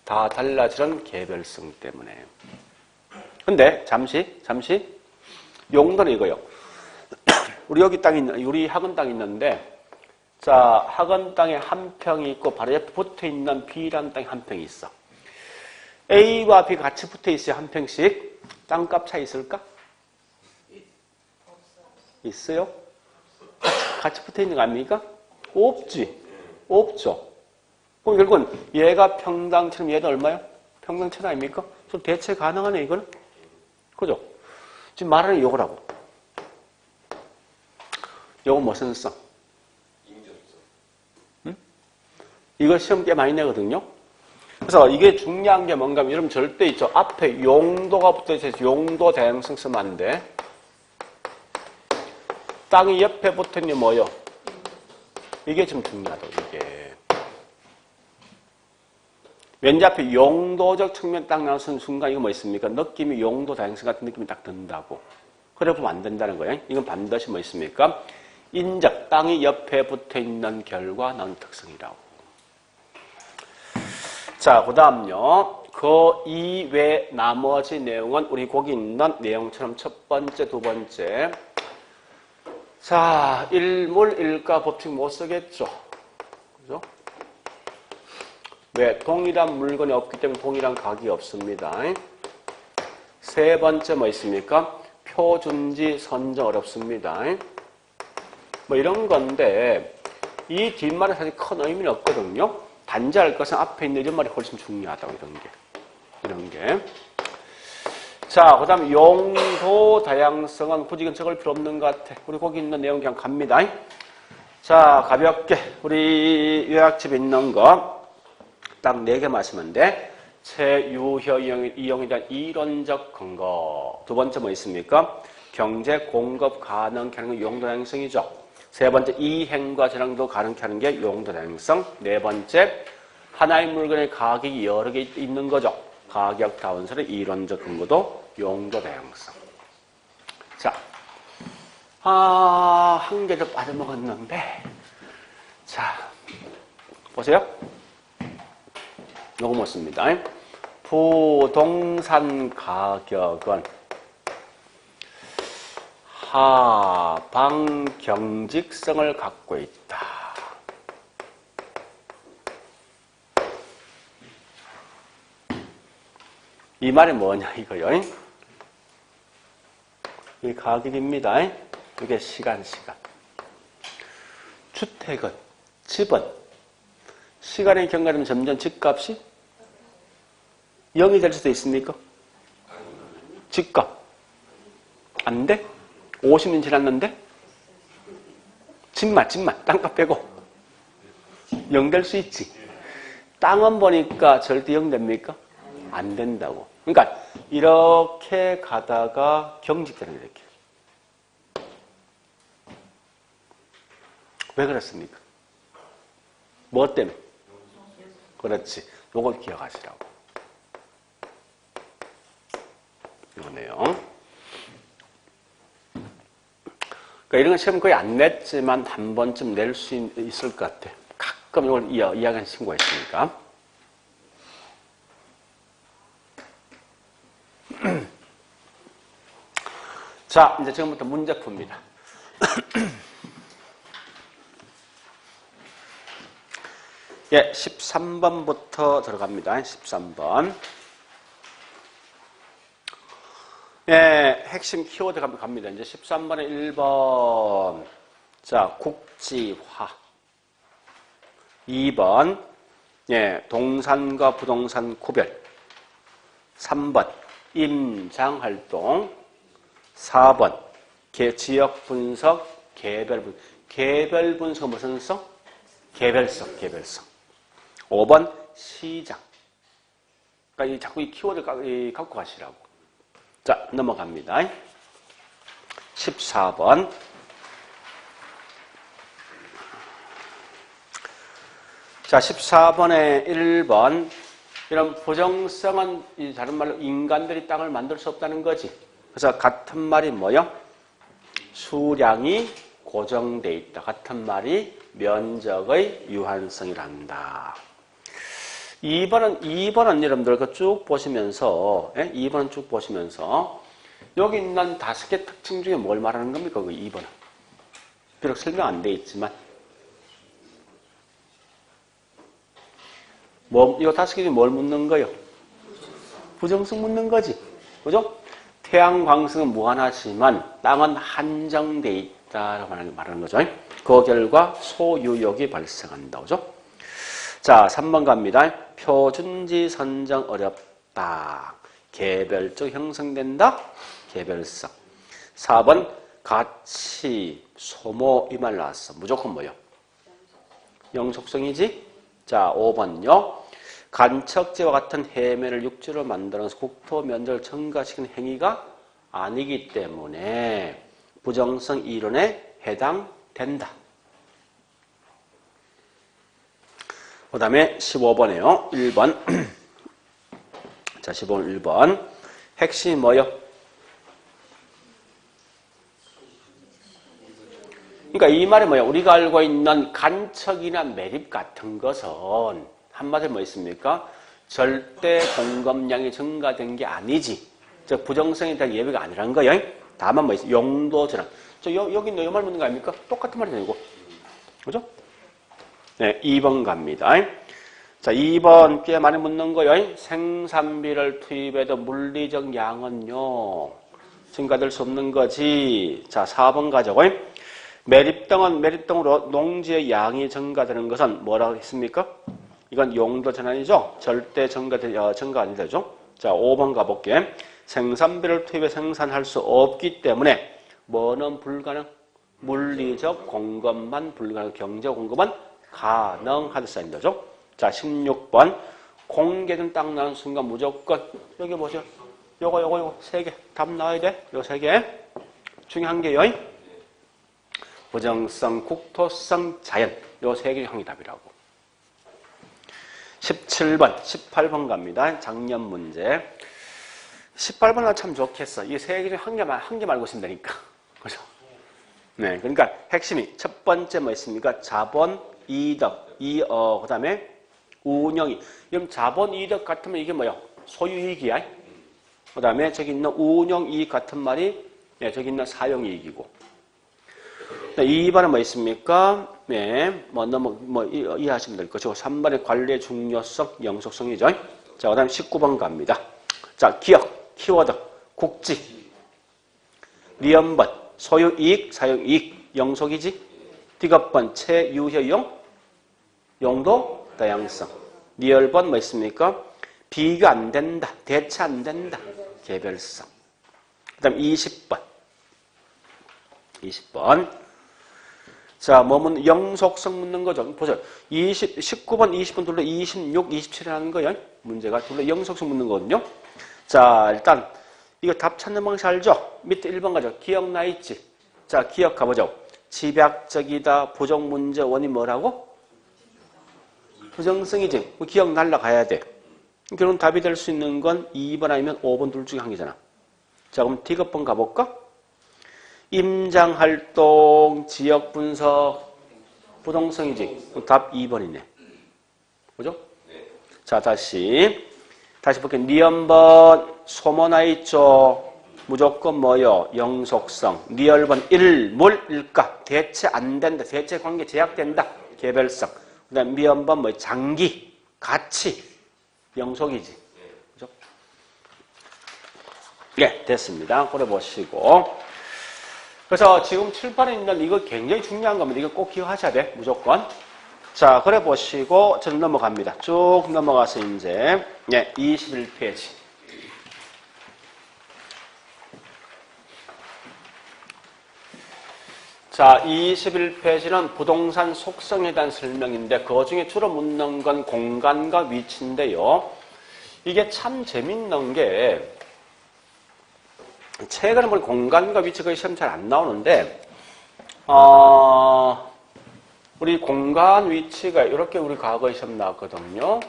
다 달라지는 개별성 때문에. 근데 잠시 용도는 이거요. 우리 여기 땅이 우리 학원 땅이 있는데, 자, 학원 땅에 한 평이 있고 바로 옆에 붙어 있는 B라는 땅에 한 평이 있어. A와 B 같이 붙어 있어요. 한 평씩. 땅값 차이 있을까? 있어요? 같이 붙어 있는 거 아닙니까? 없지. 없죠. 그럼 결국은 얘가 평당처럼 얘도 얼마요? 평당처럼 아닙니까? 그래서 대체 가능하네, 이거는. 그죠? 지금 말하는 요거라고. 요거 무슨 성? 응? 이거 시험 꽤 많이 내거든요. 그래서 이게 중요한 게 뭔가 하면 여러분 절대 있죠. 앞에 용도가 붙어 있어서 용도 대응성 쓰면 안 돼. 땅이 옆에 붙어 있는 게 뭐요? 이게 좀 중요하다, 이게. 왠지 앞에 용도적 측면 딱 나오는 순간 이거 뭐 있습니까? 느낌이 용도 다양성 같은 느낌이 딱 든다고. 그래 보면 안 된다는 거예요. 이건 반드시 뭐 있습니까? 인적, 땅이 옆에 붙어 있는 결과 나온 특성이라고. 자, 그 다음요. 그 이외 나머지 내용은 우리 거기 있는 내용처럼 첫 번째, 두 번째. 자, 일물일가 법칙 못 쓰겠죠. 그죠? 왜? 동일한 물건이 없기 때문에 동일한 가격이 없습니다. 세 번째 뭐 있습니까? 표준지 선정 어렵습니다. 뭐 이런 건데 이 뒷말은 사실 큰 의미는 없거든요. 단지 알 것은 앞에 있는 이런 말이 훨씬 중요하다고 이런 게. 자, 그 다음 용도 다양성은 굳이 이건 적을 필요 없는 것 같아. 우리 거기 있는 내용 그냥 갑니다. 자, 가볍게 우리 요약집에 있는 거 딱 4개 마시면 돼. 최유효 이용에 대한 이론적 근거. 두 번째 뭐 있습니까? 경제 공급 가능케 하는 게 용도 다양성이죠. 세 번째 이행과 재량도 가능케 하는 게 용도 다양성. 네 번째 하나의 물건의 가격이 여러 개 있는 거죠. 가격 다운설의 이론적 근거도 용도 다양성. 자, 한 개 더 빠져먹었는데, 자, 보세요. 요거 묻습니다. 부동산 가격은 하방 경직성을 갖고 있다. 이 말이 뭐냐 이거요. 이게 가격입니다. 이게 시간. 주택은, 집은 시간이 경과되면 점점 집값이 0이 될 수도 있습니까? 집값. 안 돼? 50년 지났는데? 집만. 땅값 빼고. 0 될 수 있지. 땅은 보니까 절대 0 됩니까? 안 된다고. 그러니까 이렇게 가다가 경직되는 거예요. 이렇게. 왜 그렇습니까? 뭐 때문에? 그렇지. 요걸 기억하시라고. 이거네요. 그러니까 이런 건 시험 거의 안 냈지만 한 번쯤 낼 수 있을 것 같아. 가끔 이걸 이야기하는 친구가 있으니까. 자, 이제 지금부터 문제 풉니다. 예, 13번부터 들어갑니다. 13번. 예, 핵심 키워드 갑니다. 이제 13번에 1번. 자, 국지화. 2번. 예, 동산과 부동산 구별. 3번. 임장활동. 4번. 지역 분석, 개별 분석. 개별 분석은 무슨 성? 개별성. 5번. 시장. 그러니까 자꾸 이 키워드 갖고 가시라고. 자, 넘어갑니다. 14번. 자, 14번에 1번. 이런 부정성은 다른 말로 인간들이 땅을 만들 수 없다는 거지. 그래서 같은 말이 뭐요? 수량이 고정돼 있다. 같은 말이 면적의 유한성이란다. 2번은 여러분들 쭉 보시면서, 2번은 쭉 보시면서, 여기 있는 5개 특징 중에 뭘 말하는 겁니까? 그 2번은. 비록 설명 안 돼 있지만. 이거 5개 중에 뭘 묻는 거요? 부정성 묻는 거지. 그죠? 태양광성은 무한하지만 땅은 한정돼 있다라고 말하는 거죠. 그 결과 소유욕이 발생한다. 그죠? 자, 3번 갑니다. 표준지 선정 어렵다. 개별적 형성된다. 개별성. 4번 가치, 소모 이 말 나왔어. 무조건 뭐요? 영속성이지? 자, 5번요. 간척지와 같은 해면을 육지로 만들어서 국토 면적을 증가시키는 행위가 아니기 때문에 부정성 이론에 해당된다. 그 다음에 15번이에요. 1번. 자, 15번 1번. 핵심이 뭐요? 그러니까 이 말이 뭐야? 우리가 알고 있는 간척이나 매립 같은 것은 한마디로 뭐 있습니까? 절대 공급량이 증가된 게 아니지. 즉 부정성에 대한 예외가 아니라는 거예요. 다만 뭐 있어요? 용도 전환. 여기 이 말 묻는 거 아닙니까? 똑같은 말이잖아요, 이거. 그죠? 네, 2번 갑니다. 자, 2번 꽤 많이 묻는 거예요. 생산비를 투입해도 물리적 양은요, 증가될 수 없는 거지. 자, 4번 가자고. 매립등으로 농지의 양이 증가되는 것은 뭐라고 했습니까? 이건 용도 전환이죠. 절대 증가 아니죠. 자, 5번 가볼게. 생산비를 투입해 생산할 수 없기 때문에 뭐는 불가능? 물리적 공급만 불가능, 경제 공급은 가능하다 써있는 거죠. 자, 16번. 공개된 땅 나는 순간 무조건 여기 보세요. 요거 3개 답 나와야 돼. 요 3개 중에 한 개요. 부정성, 국토성, 자연. 요 3개 형이 답이라고. 17번, 18번 갑니다. 작년 문제. 18번은 참 좋겠어. 이 3개 중에 한 개 말고 있으면 되니까. 그죠? 네. 그러니까 핵심이 첫 번째 뭐 있습니까? 자본, 이득, 그 다음에 운영이. 그럼 자본, 이득 같으면 이게 뭐야? 소유이익이야. 그 다음에 저기 있는 운영이익 같은 말이, 네, 저기 있는 사용이익이고. 2번은 뭐 있습니까? 네, 이해하시면 될 거죠. 3번의 관리의 중요성, 영속성이죠. 자, 그 다음에 19번 갑니다. 자, 기억, 키워드, 국지, 리엄번, 소유이익, 사용이익, 영속이지. 디귿번, 체유효용, 용도, 다양성. 리얼번 뭐 있습니까? 비교 안 된다. 대체 안 된다. 개별성. 그 다음 20번. 20번. 자, 뭐면 영속성 묻는 거죠. 보세요. 19번, 20번 둘러 26, 27이라는 거예요. 문제가 둘러 영속성 묻는 거거든요. 자, 일단 이거 답 찾는 방식 알죠? 밑에 1번 가죠. 기억나 있지? 자, 기억 가보죠. 집약적이다. 부정 문제 원인 뭐라고? 부정성이지. 기억 날라가야 돼. 결국 답이 될 수 있는 건 2번 아니면 5번 둘 중에 한 개잖아. 자, 그럼 D급번 가볼까? 임장활동, 지역분석, 부동성이지. 그럼 답 2번이네. 그죠? 네. 자, 다시 볼게요. 리언번, 소모나 있죠? 무조건 뭐요? 영속성. 리얼번, 일물일가. 대체 안 된다. 대체 관계 제약된다. 개별성. 그 다음 미연번, 뭐, 장기, 가치. 영속이지. 그죠? 네, 됐습니다. 그래 보시고. 그래서 지금 칠판에 있는 이거 굉장히 중요한 겁니다. 이거 꼭 기억하셔야 돼. 무조건. 자, 그래 보시고 저는 넘어갑니다. 쭉 넘어가서 이제 21페이지. 자, 21페이지는 부동산 속성에 대한 설명인데 그 중에 주로 묻는 건 공간과 위치인데요. 이게 참 재밌는 게 최근에 보니 공간과 위치가 시험 잘 안 나오는데 우리 공간 위치가 이렇게 우리 과거에 시험 나왔거든요.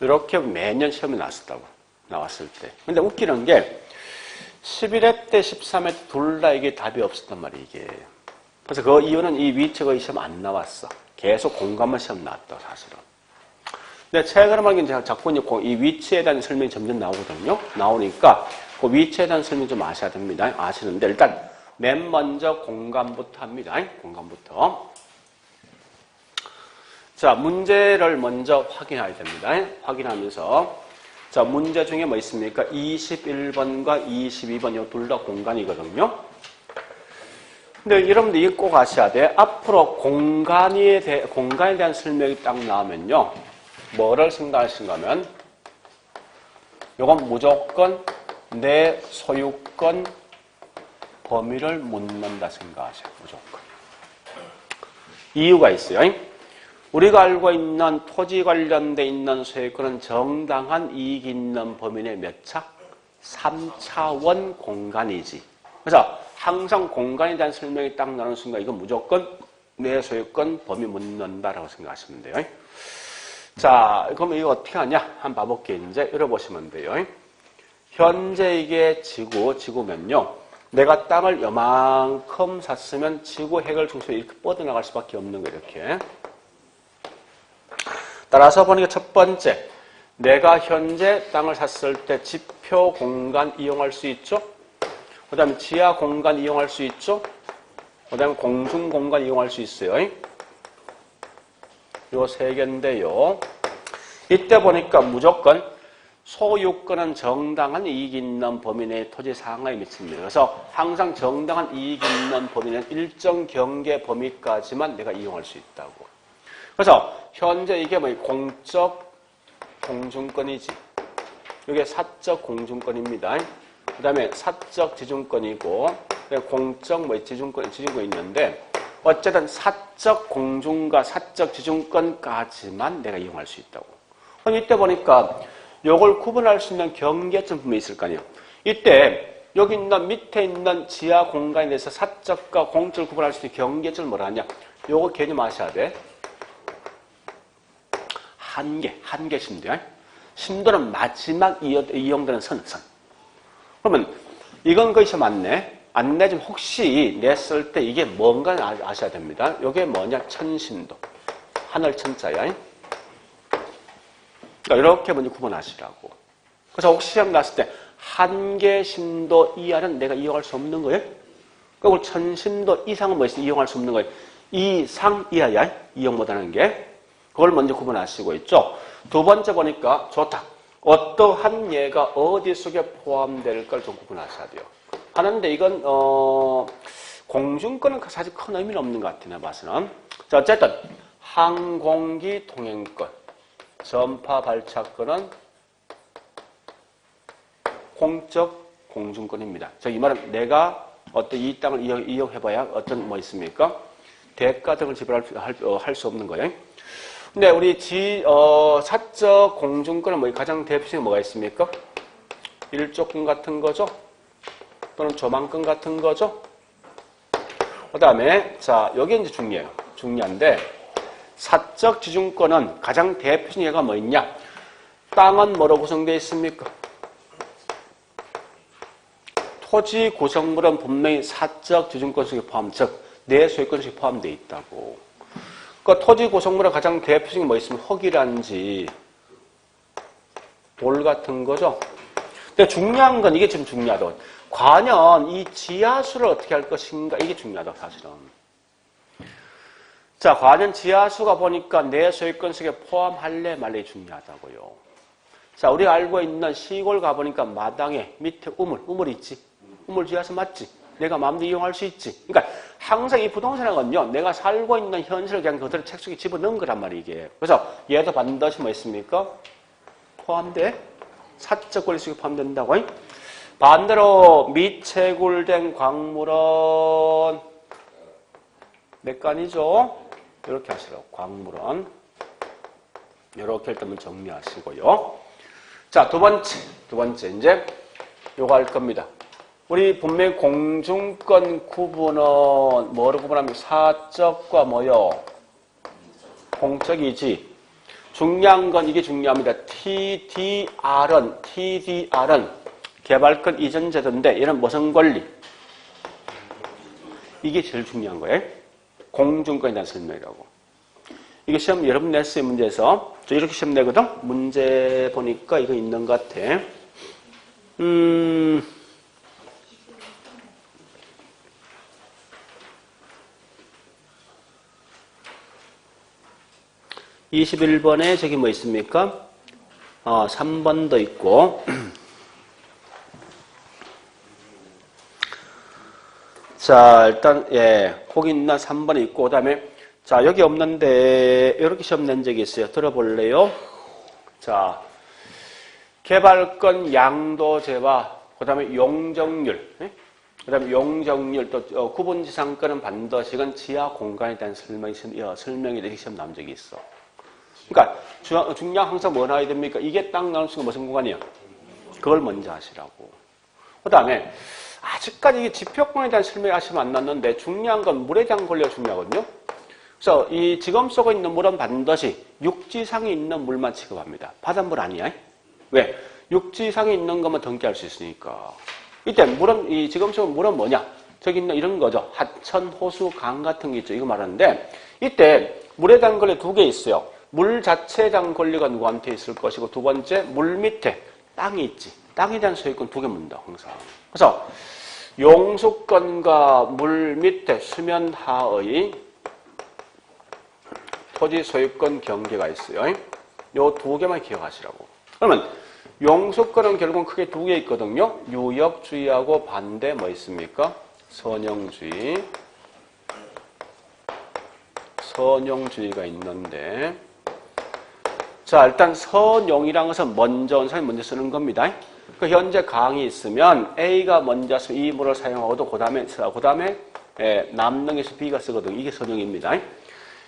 이렇게 매년 시험이 나왔을 때. 근데 웃기는 게 11회 때 13회 때 둘 다 이게 답이 없었단 말이에요, 이게. 그래서 그 이유는 이 위치가 시험 안 나왔어. 계속 공간만 시험 나왔다, 사실은. 근데 최근에 말하기엔 제가 자꾸 이 위치에 대한 설명이 점점 나오거든요. 나오니까 그 위치에 대한 설명 좀 아셔야 됩니다. 아시는데 일단 맨 먼저 공간부터 합니다. 공간부터. 자, 문제를 먼저 확인해야 됩니다. 확인하면서 자, 문제 중에 뭐 있습니까? 21번과 22번 이 둘 다 공간이거든요. 근데 여러분들 이거 꼭 아셔야 돼. 앞으로 공간에 대한 설명이 딱 나오면요. 뭐를 생각하시는가 하면 이건 무조건 내 소유권 범위를 묻는다 생각하세요. 무조건. 이유가 있어요. 우리가 알고 있는 토지 관련돼 있는 소유권은 정당한 이익 있는 범위 내 몇 차? 3차원 공간이지. 그래서 항상 공간에 대한 설명이 딱 나오는 순간 이건 무조건 내 소유권 범위 묻는다라고 생각하시면 돼요. 자, 그럼 이거 어떻게 하냐? 한번 봐볼게요. 이제 열어보시면 돼요. 현재 이게 지구면요. 내가 땅을 요만큼 샀으면 지구 해결 중심으로 이렇게 뻗어나갈 수밖에 없는 거예요. 이렇게. 따라서 보니까 첫 번째, 내가 현재 땅을 샀을 때 지표 공간 이용할 수 있죠? 그 다음에 지하 공간 이용할 수 있죠? 그 다음에 공중 공간 이용할 수 있어요. 요 세 개인데요. 이때 보니까 무조건 소유권은 정당한 이익 있는 범위 내의 토지 상하에 미칩니다. 그래서 항상 정당한 이익 있는 범위 내는 일정 경계 범위까지만 내가 이용할 수 있다고. 그래서 현재 이게 뭐 공적 공중권이지. 이게 사적 공중권입니다. 그 다음에 사적 지중권이고, 공적 지중권이 있는데, 어쨌든 사적 공중과 사적 지중권까지만 내가 이용할 수 있다고. 그럼 이때 보니까 요걸 구분할 수 있는 경계점 분명히 있을 거 아니에요. 이때 여기 있는 밑에 있는 지하 공간에 대해서 사적과 공적을 구분할 수 있는 경계점을 뭐라 하냐. 요거 개념 아셔야 돼. 한계 심도. 심도는 마지막 이용되는 선. 그러면 이건 거기서 맞네. 안 내지면 혹시 냈을 때 이게 뭔가 아셔야 됩니다. 이게 뭐냐? 천심도. 하늘 천자야. 그러니까 이렇게 먼저 구분하시라고. 그래서 혹시 시험 났을 때 한계 심도 이하는 내가 이용할 수 없는 거예요. 그리고 천심도 이상은 뭐 있어? 이용할 수 없는 거예요. 이상 이하야. 이용 못하는 게. 그걸 먼저 구분하시고 있죠. 두 번째 보니까 좋다. 어떠한 예가 어디 속에 포함될 걸 좀 구분하셔야 돼요. 하는데 이건 공중권은 사실 큰 의미는 없는 것 같아 내가 봐서는. 자, 어쨌든 항공기 통행권, 전파 발차권은 공적 공중권입니다. 자, 이 말은 내가 어떤 이 땅을 이용해봐야 어떤 뭐 있습니까? 대가 등을 지불할 수 없는 거예요. 근데 우리 사적 공중권은 뭐 가장 대표적인 뭐가 있습니까? 일조권 같은 거죠. 또는 조망권 같은 거죠. 그 다음에 자 여기 이제 중요한데 사적 지중권은 가장 대표적인 예가 뭐 있냐? 땅은 뭐로 구성되어 있습니까? 토지 구성물은 분명히 사적 지중권 속에 포함, 즉 내 소유권 속에 포함되어 있다고. 그러니까 토지 구성물의 가장 대표적인 뭐 있으면 흙이란지 돌 같은 거죠. 근데 중요한 건 이게 지금 중요하다. 과연 이 지하수를 어떻게 할 것인가 이게 중요하다 사실은. 자, 과연 지하수가 보니까 내 소유권 속에 포함할래 말래 중요하다고요. 자, 우리가 알고 있는 시골 가보니까 마당에 밑에 우물 있지. 우물 지하수 맞지? 내가 마음대로 이용할 수 있지. 그러니까 항상 이 부동산은요, 내가 살고 있는 현실을 그냥 그대로 책 속에 집어넣은 거란 말이에요, 이게. 그래서 얘도 반드시 뭐 있습니까? 포함돼? 사적 권리 속에 포함된다고. 반대로 미채굴된 광물은 내 거 아니죠? 이렇게 하시라고. 광물은 이렇게 일단 정리하시고요. 자, 두 번째 이제 요거 할 겁니다. 우리 분명히 공중권 구분은 뭐로 구분합니까? 사적과 뭐요? 공적이지. 중요한 건 이게 중요합니다. TDR은 개발권 이전 제도인데 얘는 무슨 권리? 이게 제일 중요한 거예요. 공중권에 대한 설명이라고. 이게 시험 여러분 냈어요, 문제에서. 저 이렇게 시험 내거든? 문제 보니까 이거 있는 것 같아. 21번에 저기 뭐 있습니까? 3번도 있고. 자, 일단, 거기 있나 3번에 있고, 그 다음에, 자, 여기 없는데, 이렇게 시험 낸 적이 있어요. 들어볼래요? 자, 개발권 양도제와, 그 다음에 용적률, 그 다음에 용적률, 또, 구분지상권은 반드시 이건 지하 공간에 대한 설명이 이렇게 시험 나온 적이 있어. 그러니까 중요한 항상 뭐 나와야 됩니까? 이게 땅 나올 수 있는 무슨 공간이야? 그걸 먼저 하시라고. 그 다음에 아직까지 이게 지표권에 대한 설명이 아직 안 났는데 중요한 건 물에 대한 권리가 중요하거든요. 그래서 이 지금 쓰고 있는 물은 반드시 육지상에 있는 물만 취급합니다. 바닷물 아니야. 왜? 육지상에 있는 것만 등기할 수 있으니까. 이때 물은 이 지금 쓰고 있는 물은 뭐냐? 저기 있는 이런 거죠. 하천, 호수, 강 같은 게 있죠. 이거 말하는데 이때 물에 대한 권리 두 개 있어요. 물 자체에 대한 권리가 누구한테 있을 것이고 두 번째 물 밑에 땅이 있지. 땅에 대한 소유권 두 개 묻는다 항상. 그래서 용수권과 물 밑에 수면 하의 토지 소유권 경계가 있어요. 요 두 개만 기억하시라고. 그러면 용수권은 결국은 크게 두 개 있거든요. 유역주의하고 반대 뭐 있습니까? 선용주의가 있는데 자, 일단 선용이라는 것은 먼저 온 사람이 먼저 쓰는 겁니다. 그 현재 강이 있으면 A가 먼저 쓰면 이 물을 사용하고도 그 다음에 남는 게서 B가 쓰거든요. 이게 선용입니다.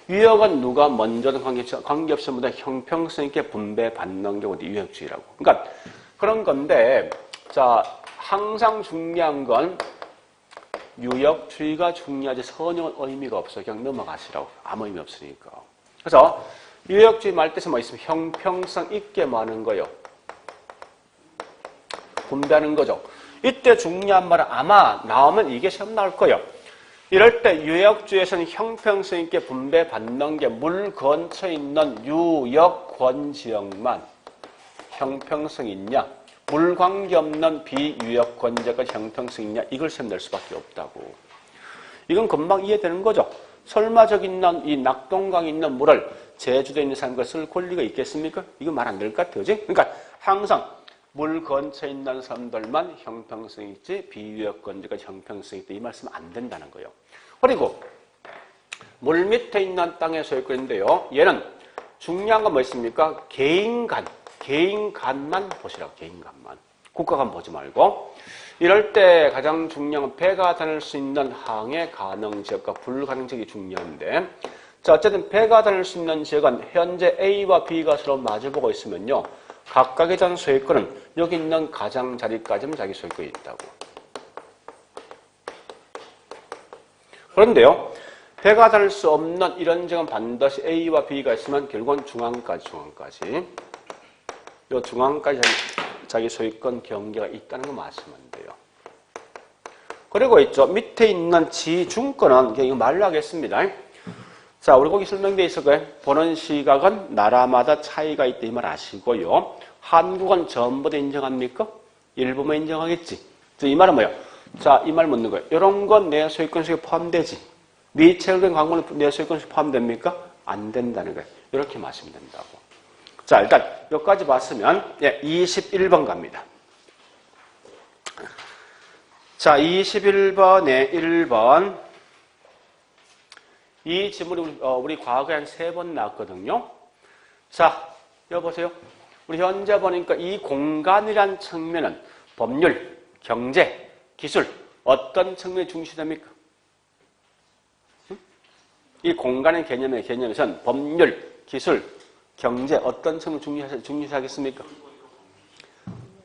유역은 누가 먼저든 관계없이 모두 형평성 있게 분배받는 게 어디 유역주의라고. 그러니까 그런 건데 자, 항상 중요한 건 유역주의가 중요하지 선용은 의미가 없어. 그냥 넘어가시라고. 아무 의미 없으니까. 그래서 유역주의 말 뜻은 뭐 있으면 형평성 있게 뭐 하는 거요. 분배하는 거죠. 이때 중요한 말은 아마 나오면 이게 시험 나올 거예요. 이럴 때 유역주의에서는 형평성 있게 분배받는 게 물 근처에 있는 유역권 지역만 형평성 있냐, 물 관계없는 비유역권 지역은 형평성 있냐, 이걸 시험 낼 수밖에 없다고. 이건 금방 이해되는 거죠. 설마 저기 있는 이 낙동강에 있는 물을 제주도에 있는 사람과 쓸 권리가 있겠습니까? 이거 말 안 될 것 같아요. 그지? 그러니까 항상 물 근처에 있는 사람들만 형평성 있지 비위협권자가 형평성 있다 이 말씀 안 된다는 거예요. 그리고 물 밑에 있는 땅의 소유권인데요. 얘는 중요한 건 뭐 있습니까? 개인간만 보시라고. 개인간만. 국가간 보지 말고. 이럴 때 가장 중요한 건 배가 다닐 수 있는 항해 가능 지역과 불가능 지역이 중요한데, 자 어쨌든 배가 다닐 수 있는 지역은 현재 A와 B가 서로 마주보고 있으면요. 각각에 대한 소유권은 여기 있는 가장자리까지는 자기 소유권이 있다고. 그런데요. 배가 다닐 수 없는 이런 지역은 반드시 A와 B가 있으면 결국은 중앙까지. 이 중앙까지 자기 소유권 경계가 있다는 거 마시면 돼요. 그리고 있죠. 밑에 있는 지중권은 그냥 이거 말로 하겠습니다. 자, 우리 거기 설명되어 있을 거예요. 보는 시각은 나라마다 차이가 있다 이 말 아시고요. 한국은 전부 다 인정합니까? 일부만 인정하겠지. 이 말은 뭐예요? 자, 이 말 묻는 거예요. 이런 건 내 소유권 속에 포함되지. 미체결된 광고는 내 소유권 속에 포함됩니까? 안 된다는 거예요. 이렇게 마시면 된다고. 자, 일단 여기까지 봤으면 21번 갑니다. 자, 21번에 1번. 이 지문이 우리 과거에 한 3번 나왔거든요. 자, 여기 보세요. 우리 현재 보니까 이 공간이란 측면은 법률, 경제, 기술 어떤 측면이 중시됩니까? 이 공간의 개념에선 법률, 기술, 경제 어떤 측면을 중요시하겠습니까?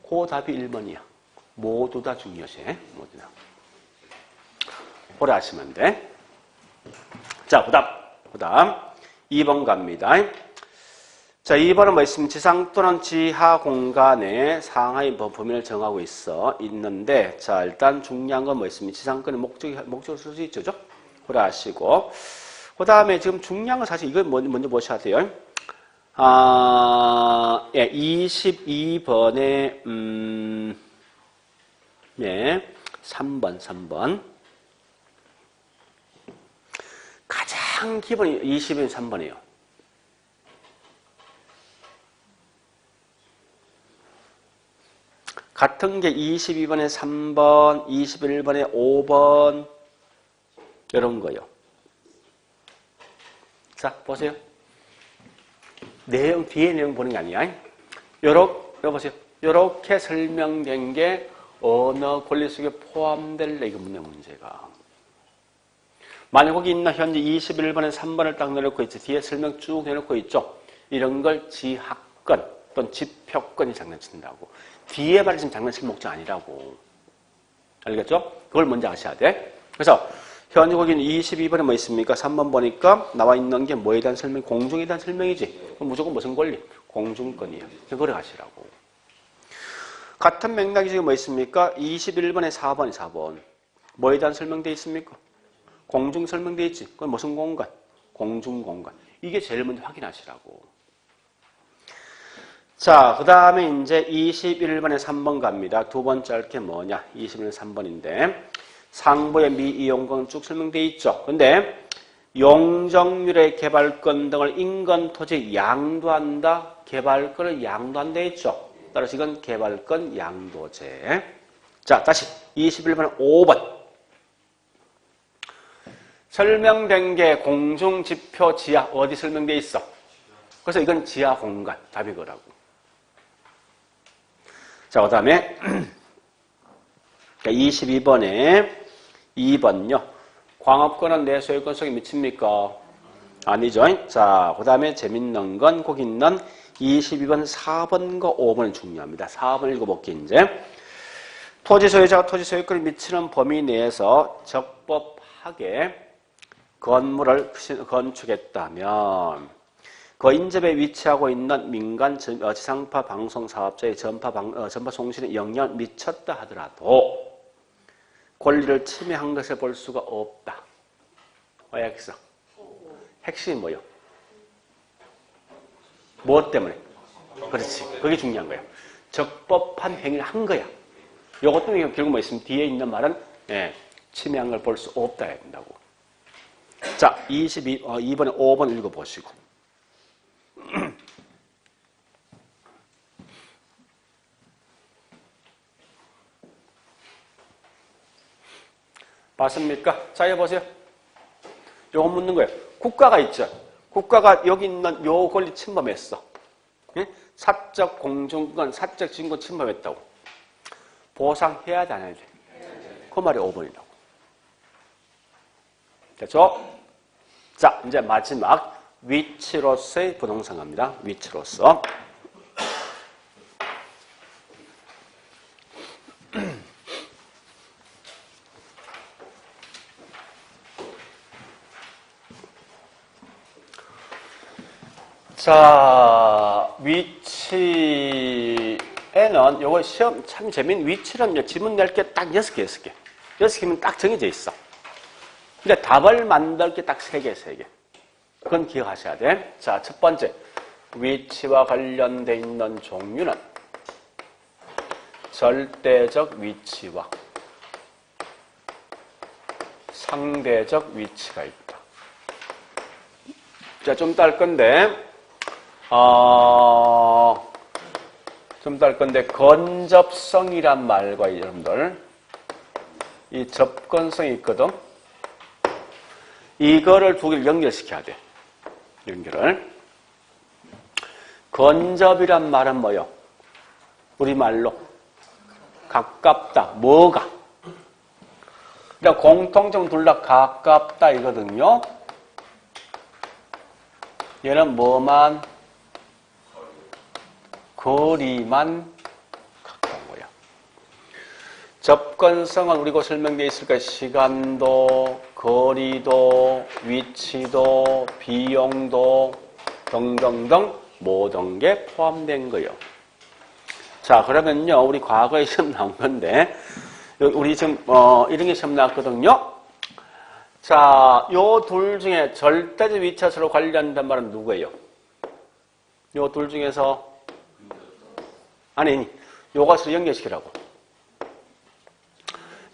그 답이 1번이야. 모두 다 중요시. 모두 다. 오래 하시면 돼. 자, 그 다음 2번 갑니다. 자, 2번은 뭐 있습니까? 지상 또는 지하 공간의 상하의 범위를 정하고 있는데, 자, 일단 중요한 건 뭐 있습니까? 지상권의 목적을 쓸 수 있죠, 그래 하시고. 그 다음에 지금 중요한 건 사실 이걸 먼저 보셔야 돼요. 22번에, 3번. 가장 기본이 20번, 3번이에요. 같은 게 22번에 3번, 21번에 5번, 이런 거요. 자, 보세요. 뒤에 내용 보는 게 아니야. 여기 보세요. 요렇게 설명된 게 언어 권리 속에 포함될래, 이거 문제가. 만약 거기 있나 현재 21번에 3번을 딱 내놓고 있죠. 뒤에 설명 쭉 내놓고 있죠. 이런 걸 지하권 또는 지표권이 장난친다고. 뒤에 말이 지금 장난칠 목적 아니라고. 알겠죠? 그걸 먼저 아셔야 돼. 그래서 현재 거기는 22번에 뭐 있습니까? 3번 보니까 나와 있는 게 뭐에 대한 설명? 공중에 대한 설명이지. 그럼 무조건 무슨 권리? 공중권이에요. 그걸 아시라고. 같은 맥락이 지금 뭐 있습니까? 21번에 4번. 뭐에 대한 설명되어 있습니까? 공중 설명되어 있지. 그건 무슨 공간? 공중공간. 이게 제일 먼저 확인하시라고. 자, 그 다음에 이제 21번에 3번 갑니다. 두 번째 할 게 뭐냐? 21번에 3번인데 상부의 미이용권 쭉 설명되어 있죠. 근데 용적률의 개발권 등을 인근 토지 양도한다. 개발권을 양도한다 했죠. 따라서 이건 개발권 양도제. 자, 다시 21번에 5번. 설명된 게 공중지표 지하 어디 설명되어 있어? 그래서 이건 지하 공간 답이 그거라고. 자, 그 다음에 22번에 2번요. 광업권은 내 소유권 속에 미칩니까? 아니죠. 자, 그 다음에 재밌는 건 거기 있는 22번 4번과 5번이 중요합니다. 4번 읽어볼게요. 이제 토지 소유자가 토지 소유권이 미치는 범위 내에서 적법하게 건물을 건축했다면 그 인접에 위치하고 있는 민간 지상파 방송 사업자의 전파 송신에 영향을 미쳤다 하더라도 권리를 침해한 것을 볼 수가 없다. 왜 여기서? 핵심이 뭐예요? 무엇 때문에? 그렇지. 그게 중요한 거예요. 적법한 행위를 한 거야. 요것 때문에 결국 뭐 있으면 뒤에 있는 말은 침해한 걸 볼 수 없다 해야 된다고. 자, 2번에 5번 읽어보시고. 맞습니까? 자, 여보세요. 요거 묻는 거예요. 국가가 있죠. 국가가 여기 있는 요 권리 침범했어. 예? 사적 공중권, 사적 지인권 침범했다고. 보상해야 돼, 안 해야 돼? 그 말이 5번이라고. 됐죠? 자, 이제 마지막 위치로서의 부동산입니다. 위치로서. 자, 위치에는 요거 시험 참 재밌는 위치는 지문 낼 게 딱 6개, 6개. 6개면 딱 정해져 있어. 근데 답을 만들 게 딱 3개, 3개. 그건 기억하셔야 돼. 자, 첫 번째. 위치와 관련돼 있는 종류는 절대적 위치와 상대적 위치가 있다. 자, 좀 이따 할 건데, 좀 이따 할 건데, 건접성이란 말과 여러분들, 이 접근성이 있거든. 이거를 두 개를 연결시켜야 돼. 연결을. 건접이란 말은 뭐요? 우리말로 가깝다. 뭐가? 그러니까 공통점 둘 다 가깝다 이거든요. 얘는 뭐만? 거리만 가까운 거야. 접근성은 우리가 설명되어 있을 거야. 시간도, 거리도, 위치도, 비용도 등등등 모든 게 포함된 거예요. 자, 그러면요, 우리 과거에 시험 나온 건데, 우리 지금 이런 게 시험 나왔거든요. 자, 요 둘 중에 절대적 위치서로 관련된 말은 누구예요? 요 둘 중에서 아니, 요것을 연결시키라고.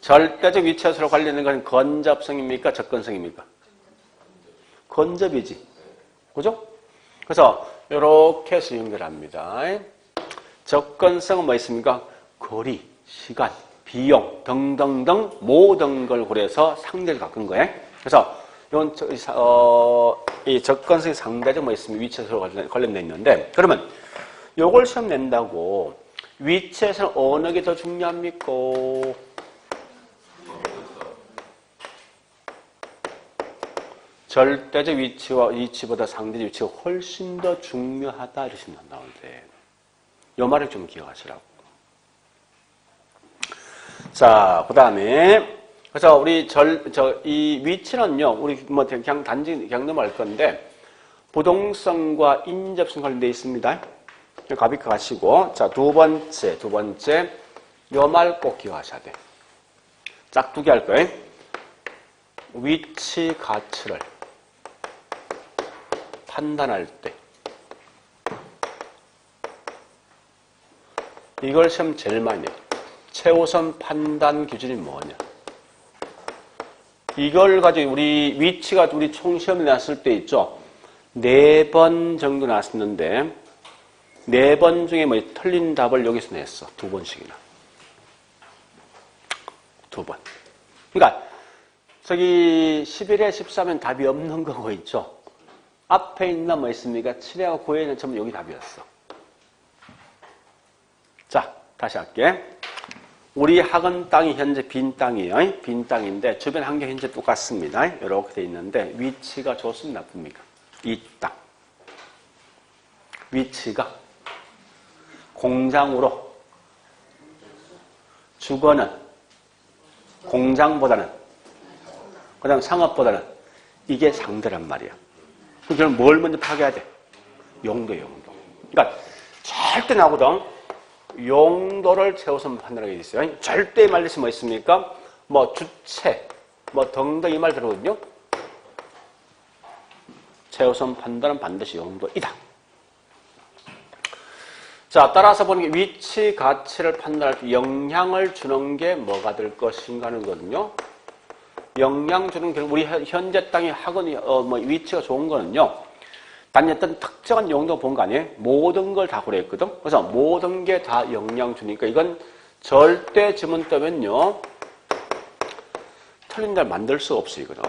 절대적 위치서로 관련된 것은 건접성입니까? 접근성입니까? 건접이지. 그죠? 그래서 이렇게 해서 연결합니다. 접근성은 뭐 있습니까? 거리, 시간, 비용 등등등 모든 걸 고려해서 상대를 바꾼 거예요. 그래서 이건 이 접근성이 상대적 뭐 있습니까? 위치에서 관련돼 있는데, 그러면 요걸 시험 낸다고 위치에서는 어느 게 더 중요합니까? 절대적 위치보다 상대적 위치가 훨씬 더 중요하다 이렇게 나오는데, 요 말을 좀 기억하시라고. 자, 그 다음에, 그래서 우리 이 위치는요, 우리 뭐 그냥 단지 그냥 넘어갈 건데, 부동성과 인접성 관련되어 있습니다. 가볍게 가시고, 자, 두 번째, 요 말 꼭 기억하셔야 돼. 짝 2개 할 거예요. 위치 가치를 판단할 때, 이걸 시험 제일 많이 해요. 최우선 판단 기준이 뭐냐. 이걸 가지고 우리 위치가 우리 총 시험에 나왔을 때 있죠. 4번 정도 나왔었는데 4번 중에 뭐 틀린 답을 여기서 냈어. 2번씩이나. 2번. 그러니까 저기 11회 13은 답이 없는 거고 있죠. 앞에 있는 뭐 있습니까? 7회와 9회는 있는 전부 여기 답이었어. 자, 다시 할게. 우리 학원 땅이 현재 빈 땅이에요. 빈 땅인데 주변 환경 현재 똑같습니다. 이렇게 돼 있는데 위치가 좋습니까? 나쁩니까? 이 땅. 위치가 공장으로 주거는 공장보다는 그 다음 상업보다는 이게 상대란 말이야. 그럼 뭘 먼저 파괴해야 돼? 용도. 그러니까 절대 나오거든. 용도를 최우선 판단하게 돼 있어요. 절대 말리시 뭐 있습니까? 뭐 주체, 뭐 등등 이 말 들어거든요. 최우선 판단은 반드시 용도이다. 자, 따라서 보는 게 위치 가치를 판단할 때 영향을 주는 게 뭐가 될 것인가 하는 거거든요. 영향 주는 게 우리 현재 땅의 학원이 뭐 위치가 좋은 거는요. 단 어떤 특정한 용도 본 거 아니에요? 모든 걸 다 고려했거든. 그래서 모든 게 다 영향 주니까 이건 절대 지문 뜨면요.
틀린 걸 만들 수 없어, 이거는.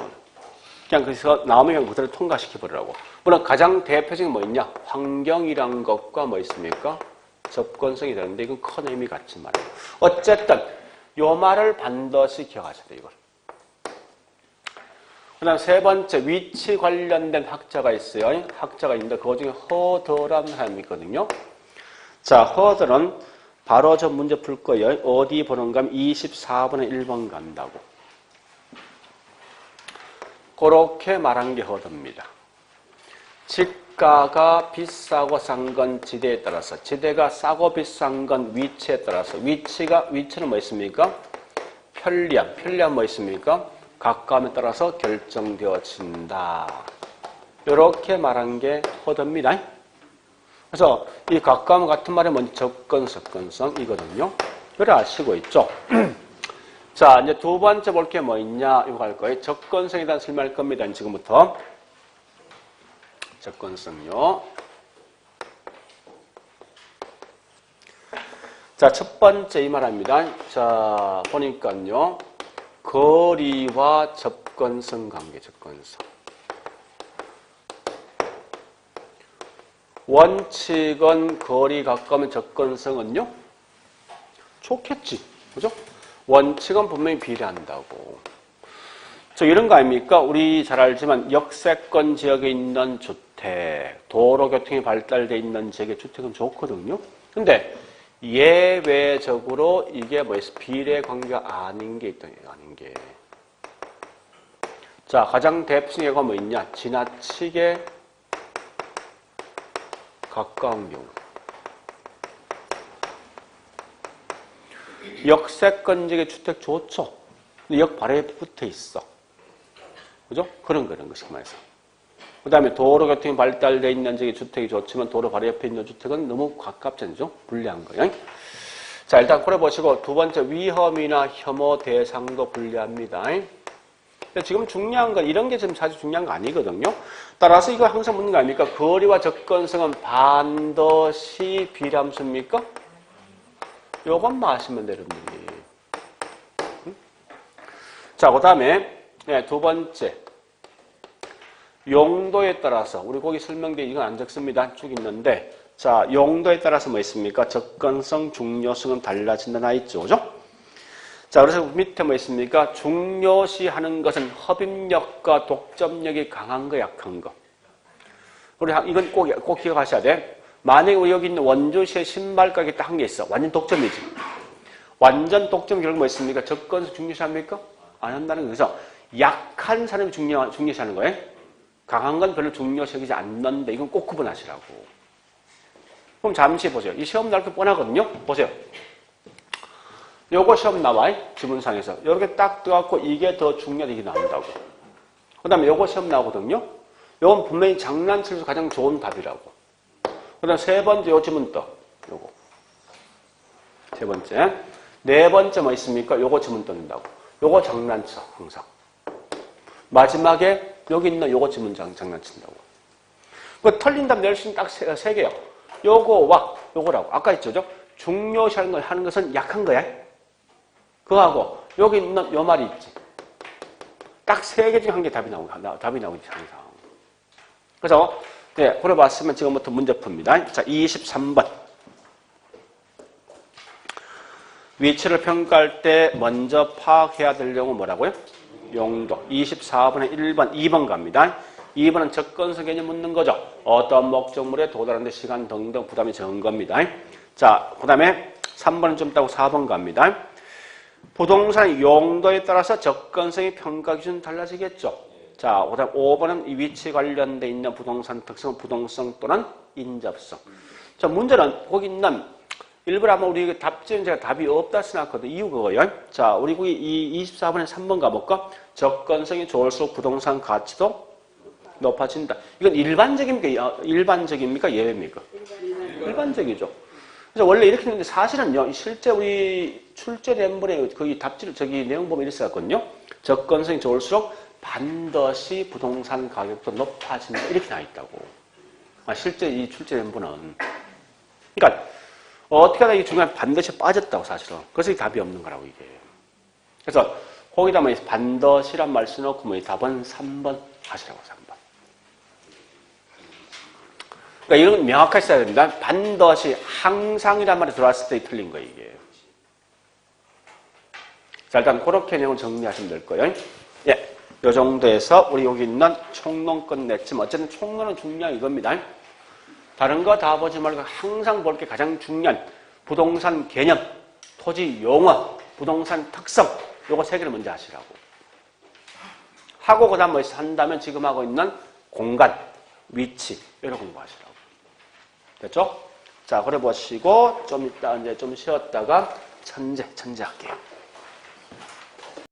그냥 그래서 나오면 그냥 그대로 통과시켜버리라고. 물론 가장 대표적인 뭐 있냐? 환경이란 것과 뭐 있습니까? 접근성이 되는데 이건 큰 의미 같지 말이에요. 어쨌든 요 말을 반드시 기억하셔야 돼요, 이걸. 그 다음 세 번째, 위치 관련된 학자가 있어요. 학자가 있는데 그 중에 허더라는 사람이 있거든요. 자, 허더는 바로 저 문제 풀 거예요. 어디 보는가 하면 24번에 1번 간다고. 그렇게 말한 게 허더입니다. 집가가 비싸고 싼 건 지대에 따라서, 지대가 싸고 비싼 건 위치에 따라서, 위치는 뭐 있습니까? 편리함 뭐 있습니까? 가까움에 따라서 결정되어진다. 이렇게 말한 게 허더입니다. 그래서 이 가까움 같은 말이 뭔지 접근성이거든요. 그래 아시고 있죠? 자, 이제 두 번째 볼 게 뭐 있냐, 이거 할 거예요. 접근성에 대한 설명할 겁니다. 지금부터. 접근성요. 자, 첫 번째 이 말합니다. 자, 보니까요. 거리와 접근성 관계, 접근성. 원칙은 거리 가까우면 접근성은요? 좋겠지. 그죠? 원칙은 분명히 비례한다고. 저 이런 거 아닙니까? 우리 잘 알지만 역세권 지역에 있는 주택, 도로교통이 발달되어 있는 지역의 주택은 좋거든요. 근데 예외적으로 이게 비례 관계가 아닌 게 있다. 아닌 게. 자, 가장 대표적인 예가 뭐 있냐? 지나치게 가까운 경우. 역세권 지역의 주택 좋죠. 근데 역 바로 옆에 붙어 있어. 그죠? 그런 것이 말해서. 그 다음에 도로교통이 발달되어 있는 지역의 주택이 좋지만 도로 바로 옆에 있는 주택은 너무 가깝지 않죠? 불리한 거예요. 자, 일단 그려보시고 두 번째 위험이나 혐오 대상도 불리합니다. 근데 지금 중요한 건 이런 게 지금 사실 중요한 거 아니거든요. 따라서 이거 항상 묻는 거 아닙니까? 거리와 접근성은 반드시 비례함수입니까? 요것만 아시면 되는데. 자, 그 다음에 두 번째. 용도에 따라서 우리 거기 설명된 이건 안 적습니다. 쭉 있는데 자, 용도에 따라서 뭐 있습니까? 접근성, 중요성은 달라진다 나 있죠. 그죠? 자, 그래서 밑에 뭐 있습니까? 중요시 하는 것은 흡입력과 독점력이 강한 거, 약한 거. 우리 이건 꼭 기억하셔야 돼. 만약에 우리 여기 있는 원주시의 신발 가게 딱 한 개 있어. 완전 독점이지. 완전 독점 결국 뭐 있습니까? 접근성 중요시 합니까? 안 한다는 거죠. 약한 사람이 중요시 하는 거예요. 강한 건 별로 중요시 여기지 않는데 이건 꼭 구분하시라고. 그럼 잠시 보세요. 이 시험 나올 게 뻔하거든요. 보세요. 요거 시험 나와요. 지문상에서. 이렇게 딱 떠갖고 이게 더 중요하다 이게 나온다고. 그 다음에 요거 시험 나오거든요. 요건 분명히 장난치면서 가장 좋은 답이라고. 그 다음 세 번째 요 지문 떠. 요거. 세 번째. 네 번째 뭐 있습니까? 요거 지문 떠낸다고. 요거 장난쳐. 항상. 마지막에 여기 있는 요거 지문 장난친다고. 그 틀린 답 낼 수 있는 딱 세 개요. 요거와 요거라고. 아까 했죠? 중요시 하는 것은 약한 거야. 그거하고 여기 있는 요 말이 있지. 딱 세 개 중에 한 개 답이 나오지 항상. 그래서 네, 그려봤으면 지금부터 문제 풉니다. 자, 23번. 위치를 평가할 때 먼저 파악해야 될 내용은 뭐라고요? 용도. 24번에 1번, 2번 갑니다. 2번은 접근성 개념 묻는 거죠. 어떤 목적물에 도달하는 데 시간 등등 부담이 적은 겁니다. 자, 그 다음에 3번은 좀 따고 4번 갑니다. 부동산의 용도에 따라서 접근성의 평가 기준은 달라지겠죠. 자, 그 다음 5번은 이 위치 관련돼 있는 부동산 특성, 부동성 또는 인접성. 자, 문제는 거기 있는 일부러 아마 우리 답지는 제가 답이 없다 생각하거든요. 이유 그거예요. 자, 우리 거기 이 24번에 3번 가볼까? 접근성이 좋을수록 부동산 가치도 높아진다. 이건 일반적입니까? 예외입니까? 일반적이죠. 그래서 원래 이렇게 했는데 사실은요, 실제 우리 출제된 분의 거기 답지를 내용 보면 이렇게 썼거든요. 접근성이 좋을수록 반드시 부동산 가격도 높아진다. 이렇게 나와 있다고. 실제 이 출제된 분은. 그러니까, 어떻게 하다 이 중간에 반드시 빠졌다고 사실은. 그래서 이 답이 없는 거라고 이게. 그래서 거기다 뭐 반드시란 말 써놓고 뭐 답은 3번 하시라고 3번. 그러니까 이건 명확하게 써야 됩니다. 반드시 항상이란 말이 들어왔을 때 틀린 거예요, 이게. 자, 일단 그렇게 내용을 정리하시면 될 거예요. 예. 요 정도에서 우리 여기 있는 총론 끝냈지만 어쨌든 총론은 중요한 이겁니다. 다른 거 다 보지 말고 항상 볼 게 가장 중요한 부동산 개념, 토지 용어, 부동산 특성 요거 세 개를 먼저 하시라고. 하고 그다음 뭐 한다면 지금 하고 있는 공간, 위치 이런 공부하시라고. 됐죠? 자, 그래 보시고 좀 이따 이제 좀 쉬었다가 천재 할게요.